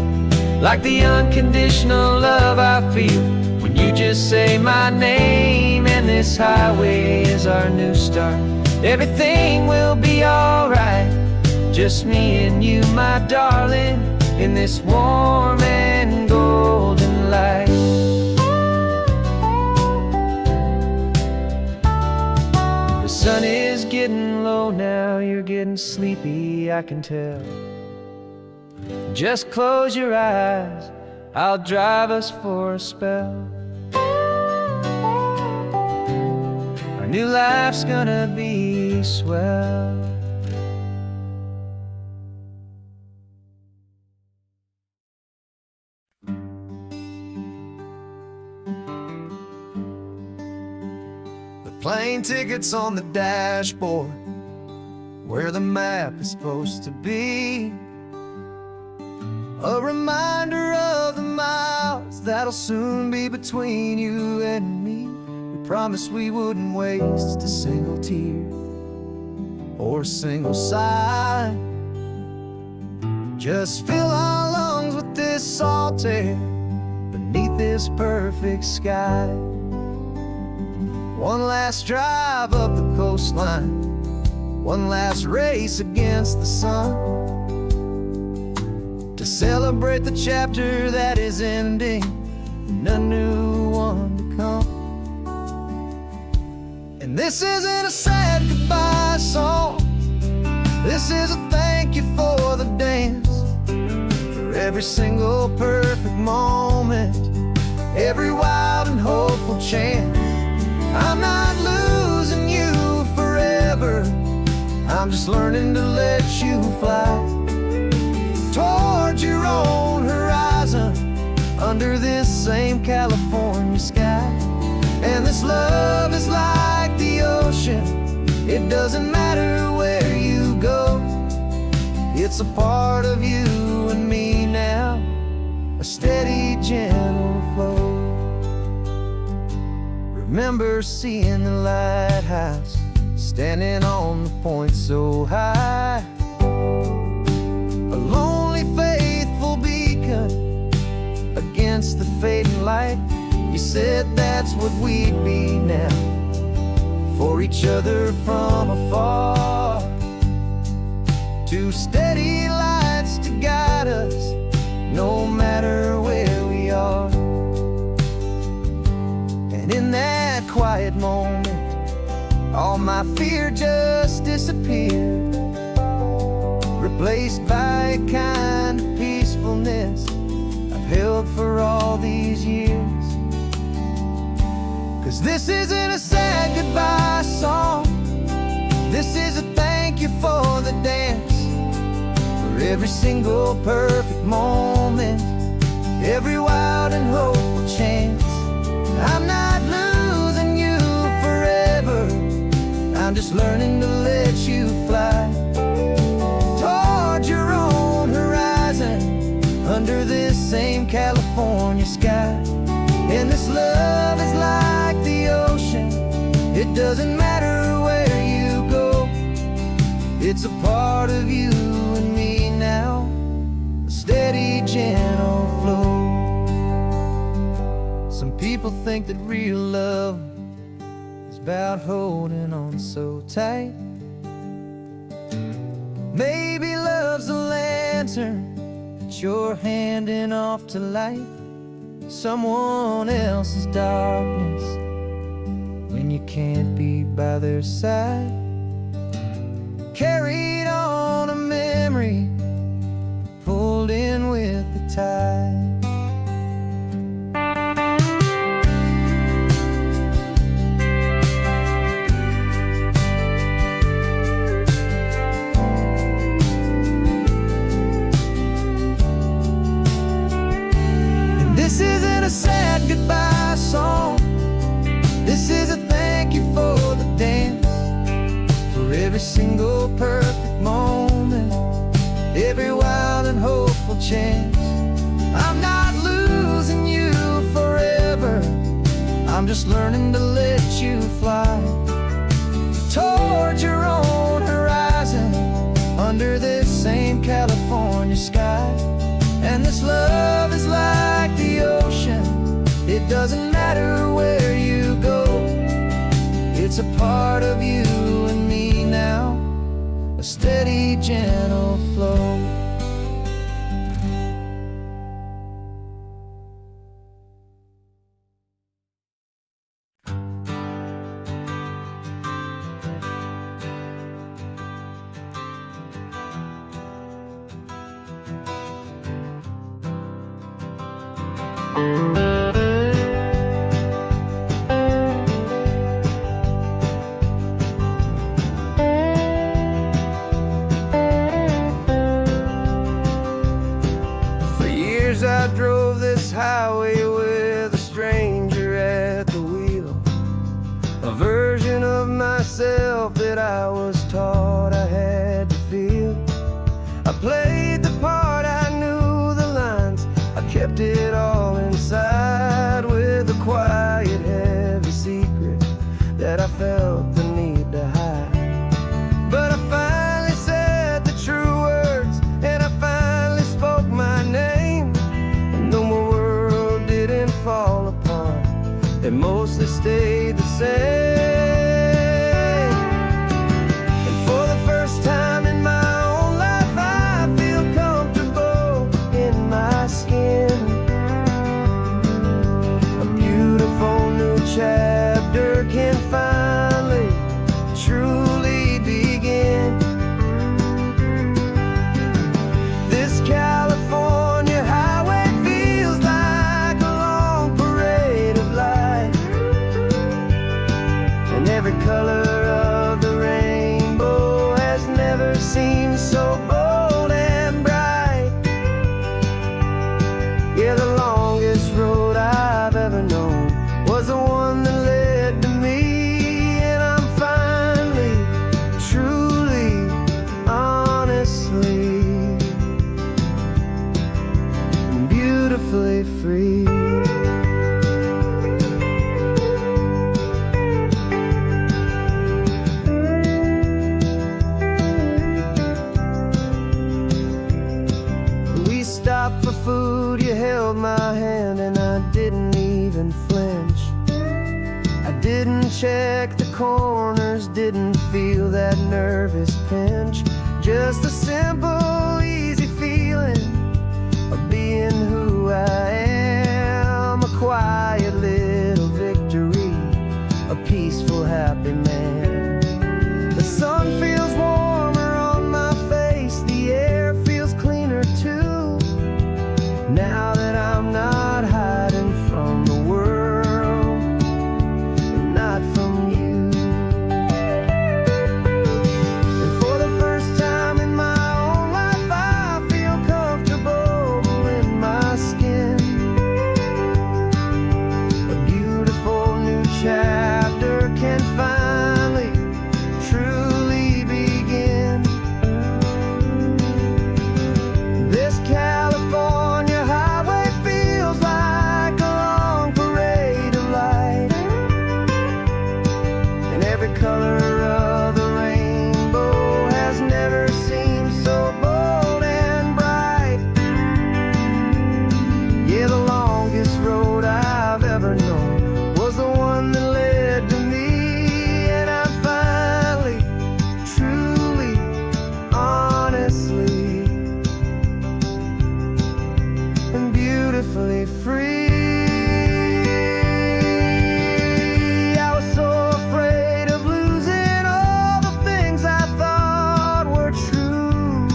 Like the unconditional love I feel when you just say my name. And this highway is our new start. Everything will be alright. Just me and you, my darling, in this warm and golden light. The sun is getting low now, you're getting sleepy, I can tell. Just close your eyes, I'll drive us for a spell. Our new life's gonna be swell. The plane ticket's on the dashboard, where the map is supposed to be. A reminder of the miles that'll soon be between you and me. We promised we wouldn't waste a single tear or a single sigh. Just fill our lungs with this salt air beneath this perfect sky. One last drive up the coastline, one last race against the sun, to celebrate the chapter that is ending and a new one to come. And this isn't a sad goodbye song, this is a thank you for the dance, for every single perfect moment, every wild and hopeful chance. I'm not losing you forever, I'm just learning to let you fly towards your own horizon, under this same California sky. And this love is like the ocean, it doesn't matter where you go, it's a part of you and me now, a steady, gentle flow. Remember seeing the lighthouse, standing on the point so high, a lonely, faithful beacon against the fading light. You said that's what we'd be now, for each other from afar. Two steady lights to guide us, no matter where we are. And in that quiet moment, all my fear just disappeared, replaced by a kind of peacefulness I've held for all these years. 'Cause this isn't a sad goodbye song, this is a thank you for the dance, for every single perfect moment, every wild and hopeful chance. I'm not losing you forever, I'm just learning to let you fly toward your own horizon, under this same California sky. And this love is like the ocean, it doesn't matter where you go, it's a part of you and me now, a steady, gentle flow. Some people think that real love is about holding on so tight. Maybe love's a lantern that you're handing off to light someone else's darkness when you can't be by their side. Carried on a memory, pulled in with the tide. This isn't a sad goodbye song, this is a thank you for the dance, for every single perfect moment, every wild and hopeful chance. I'm not losing you forever, I'm just learning to let you fly toward your own horizon, under this same California sky. And this love is like the ocean, it doesn't matter where you go, it's a part of you and me now, a steady, gentle flow. For years I drove this highway with a stranger at the wheel, a version of myself that I was taught I had to feel. I played the part, I knew the lines, I kept it all inside, with a quiet, heavy secret that I felt the need to hide. But I finally said the true words, and I finally spoke my name, and though my world didn't fall apart, it mostly stayed the same. And for the first time in my own life, I feel comfortable in my skin. A beautiful new chapter can finally truly begin. This California highway feels like a long parade of light, and every color of the rainbow has never seemed so bold and bright. Yeah, the longest road I've ever known was the one that led to me, and I'm finally, truly, honestly, beautifully free. We stopped for food, you held my hand, and I didn't even flinch. I Didn't check the corners, didn't feel that nervous pinch. Just a simple, easy feeling of being who I am. A quiet little victory, a peaceful, happy man. The sun feels warmer on my face, the air feels cleaner too. Now that I'm not hiding from the world, and not from you. And for the first time in my own life, I feel comfortable in my skin. A beautiful new chapter can finally, truly begin. This California highway feels like a long parade of light, and every color of the rainbow has never seemed so bold and bright. Yeah, the longest road I've ever known was the one that led to me, and I'm finally, truly, honestly, and beautifully free. I was so afraid of losing all the things I thought were true.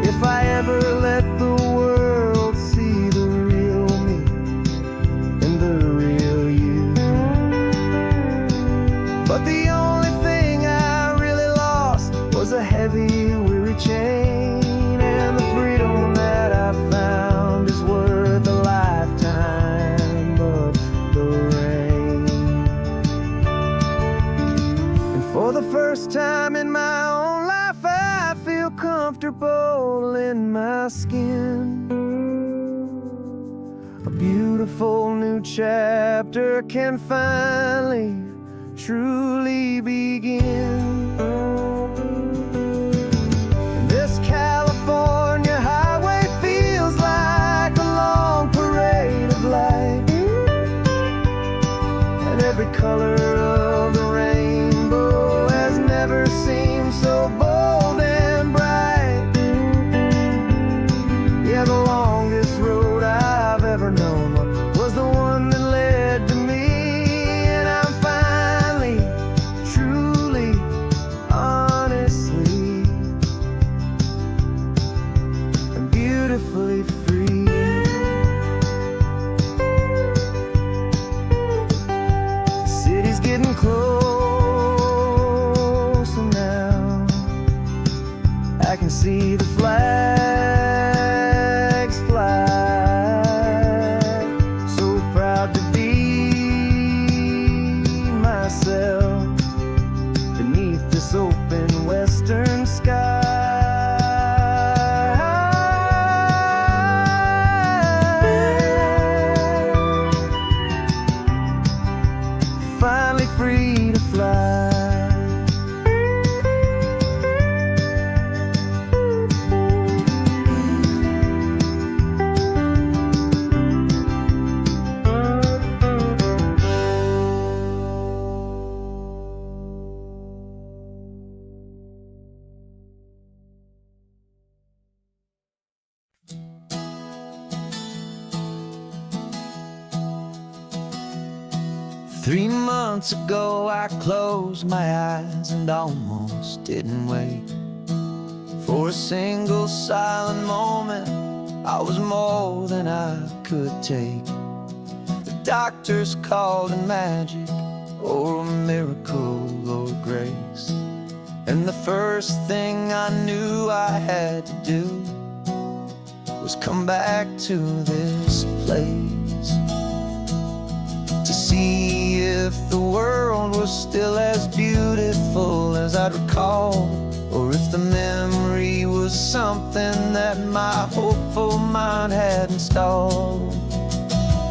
If I ever let the world see the real me and the real you. But the only thing I really lost was a heavy, weary chain, and the freedom that I found is worth a lifetime of the rain. And for the first time in my own life, I feel comfortable in my skin. A beautiful new chapter can finally, truly begin. This California highway feels like a long parade of light, and every color of the rainbow has never seemed so bold and bright. Yeah, the longest road I've ever known was the one that led to me, and I'm finally, truly, honestly, and beautifully free. The city's getting closer now. I can see the flags fly. So proud to be myself beneath this open western sky. Finally free to fly. Three months ago I closed my eyes and almost didn't wait for a single silent moment. I was more than I could take. The doctors called it magic, or a miracle, or grace. And the first thing I knew I had to do was come back to this place, to see if the world was still as beautiful as I'd recall, or if the memory was something that my hopeful mind had installed.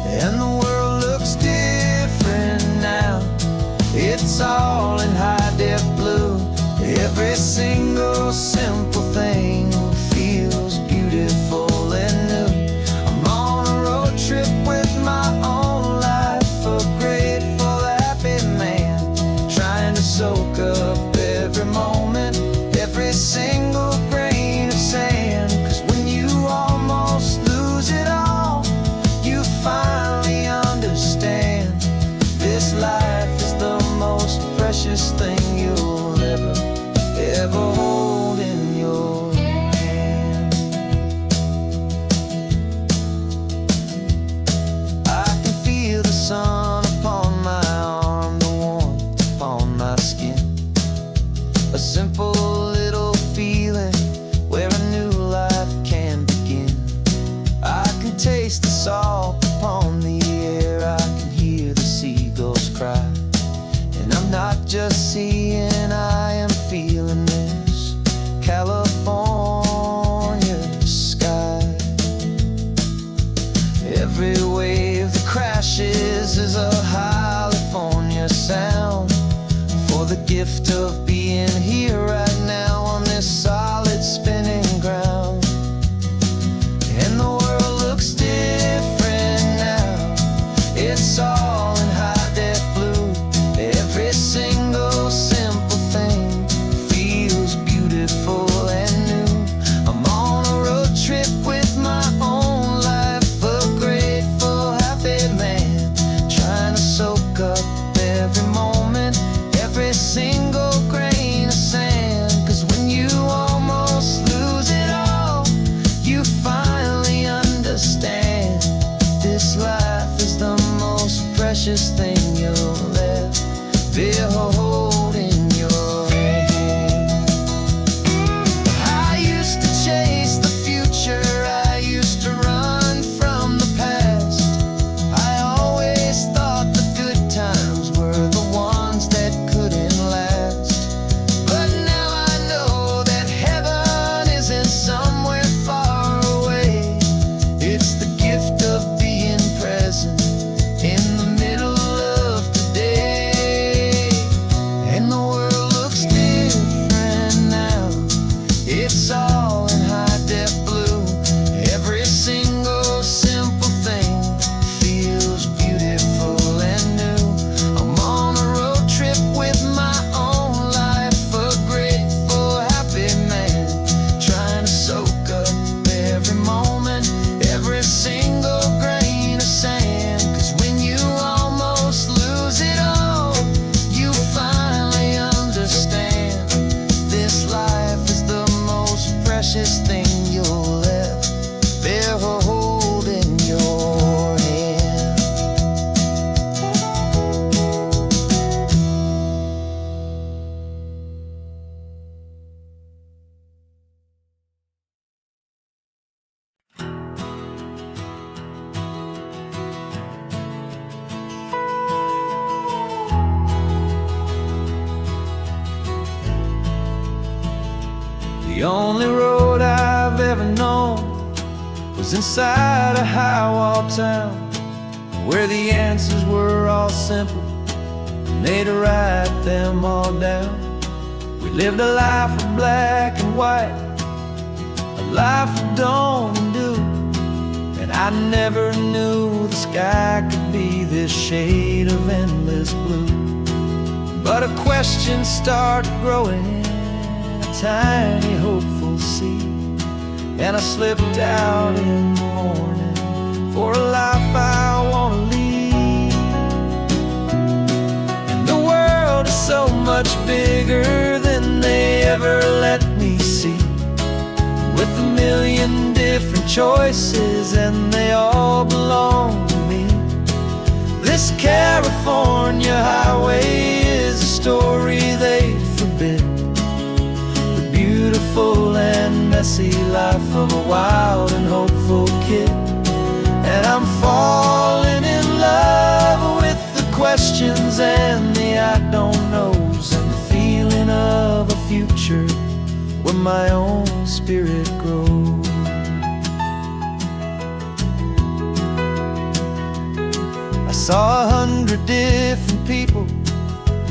And the world looks different now, it's all in high-def blue. Every single simple thing feels beautiful and new. I'm on a road trip with my own life upgrade. simple little feeling where a new life can begin. I can taste the salt upon the air, I can hear the seagulls cry. And I'm not just seeing, I am feeling this California sky. Every wave that crashes is a California sound, for the gift of being here right now on this solid spinning ground. And the world looks different now, it's all in high-def blue. Every single simple thing feels beautiful and new. I'm on a road trip with my own life, a grateful, happy man, trying to soak up every moment, every single grain of sand. 'Cause when you almost lose it all, you finally understand this life is the most precious thing you'll ever hold in your hand. I used to chase the future, I used to run from the past. I always thought the good times were the ones that couldn't last. But now I know that heaven isn't somewhere far away. It's the gift of being present in the middle of today. And the world looks different now, it's all in high-def blue. Every single simple thing feels beautiful and new. I'm on a road trip with my own life, a grateful, happy man, trying to soak up every moment, every single grain of sand. 'Cause when you almost lose it all, you finally understand this life is the most precious thing you'll ever hold in your hand. The only road I've ever known was inside a high-wall town, where the answers were all simple and they'd write them all down. We lived a life of black and white, a life of dawn and dew, and I never knew the sky could be this shade of endless blue. But a question started growing in a tiny hopeful seed, and I slipped out in the morning for a life I want to lead. And the world is so much bigger than they ever let me see, with a million different choices and they all belong to me. This California highway is a story they forbid, the beautiful and messy life of a wild and hopeful kid. And I'm falling in love with the questions and the I don't knows, and the feeling of a future where my own spirit grows. I saw 100 different people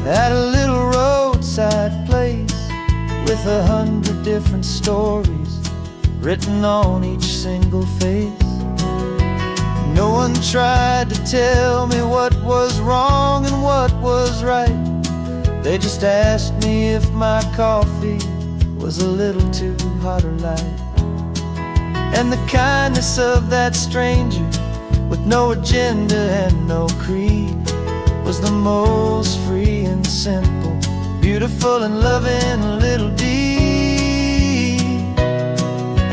at a little roadside place, with 100 different stories written on each single face. No one tried to tell me what was wrong and what was right. They just asked me if my coffee was a little too hot or light. And the kindness of that stranger, with no agenda and no creed, was the most free and simple, beautiful and loving little deed.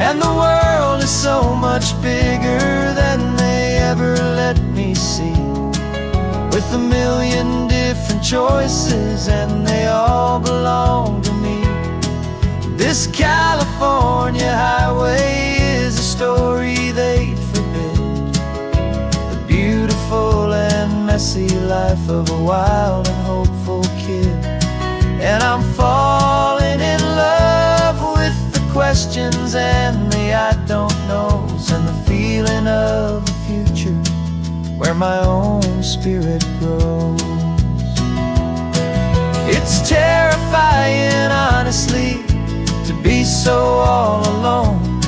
And the world is so much bigger than they ever let me see, with a million different choices and they all belong to me. This California highway is a story they'd forbid. The beautiful and messy life of a wild and hopeful kid. And I'm falling in love with the questions and the I don't knows, and the feeling of a future where my own spirit grows. It's terrifying, honestly, to be so all alone,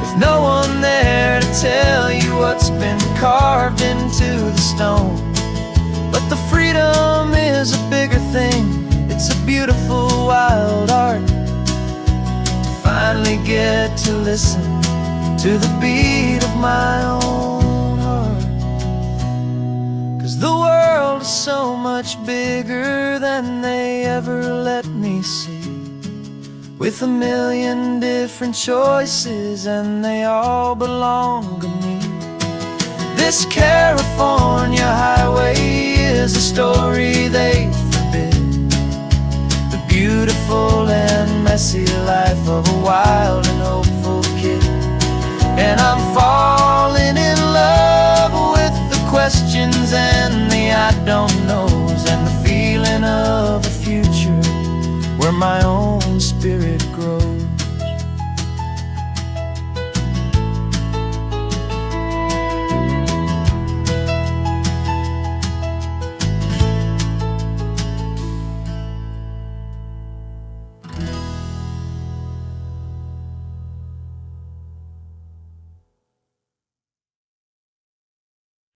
with no one there to tell you what's been carved into the stone. But the freedom is a bigger thing. It's a beautiful wild art to finally get to listen to the beat of my own heart. 'Cause the world is so much bigger than they ever let me see, with a million different choices and they all belong to me. This California highway is a story they forbid. The beautiful and messy life of a wild and hopeful kid. And I'm falling in love with the questions and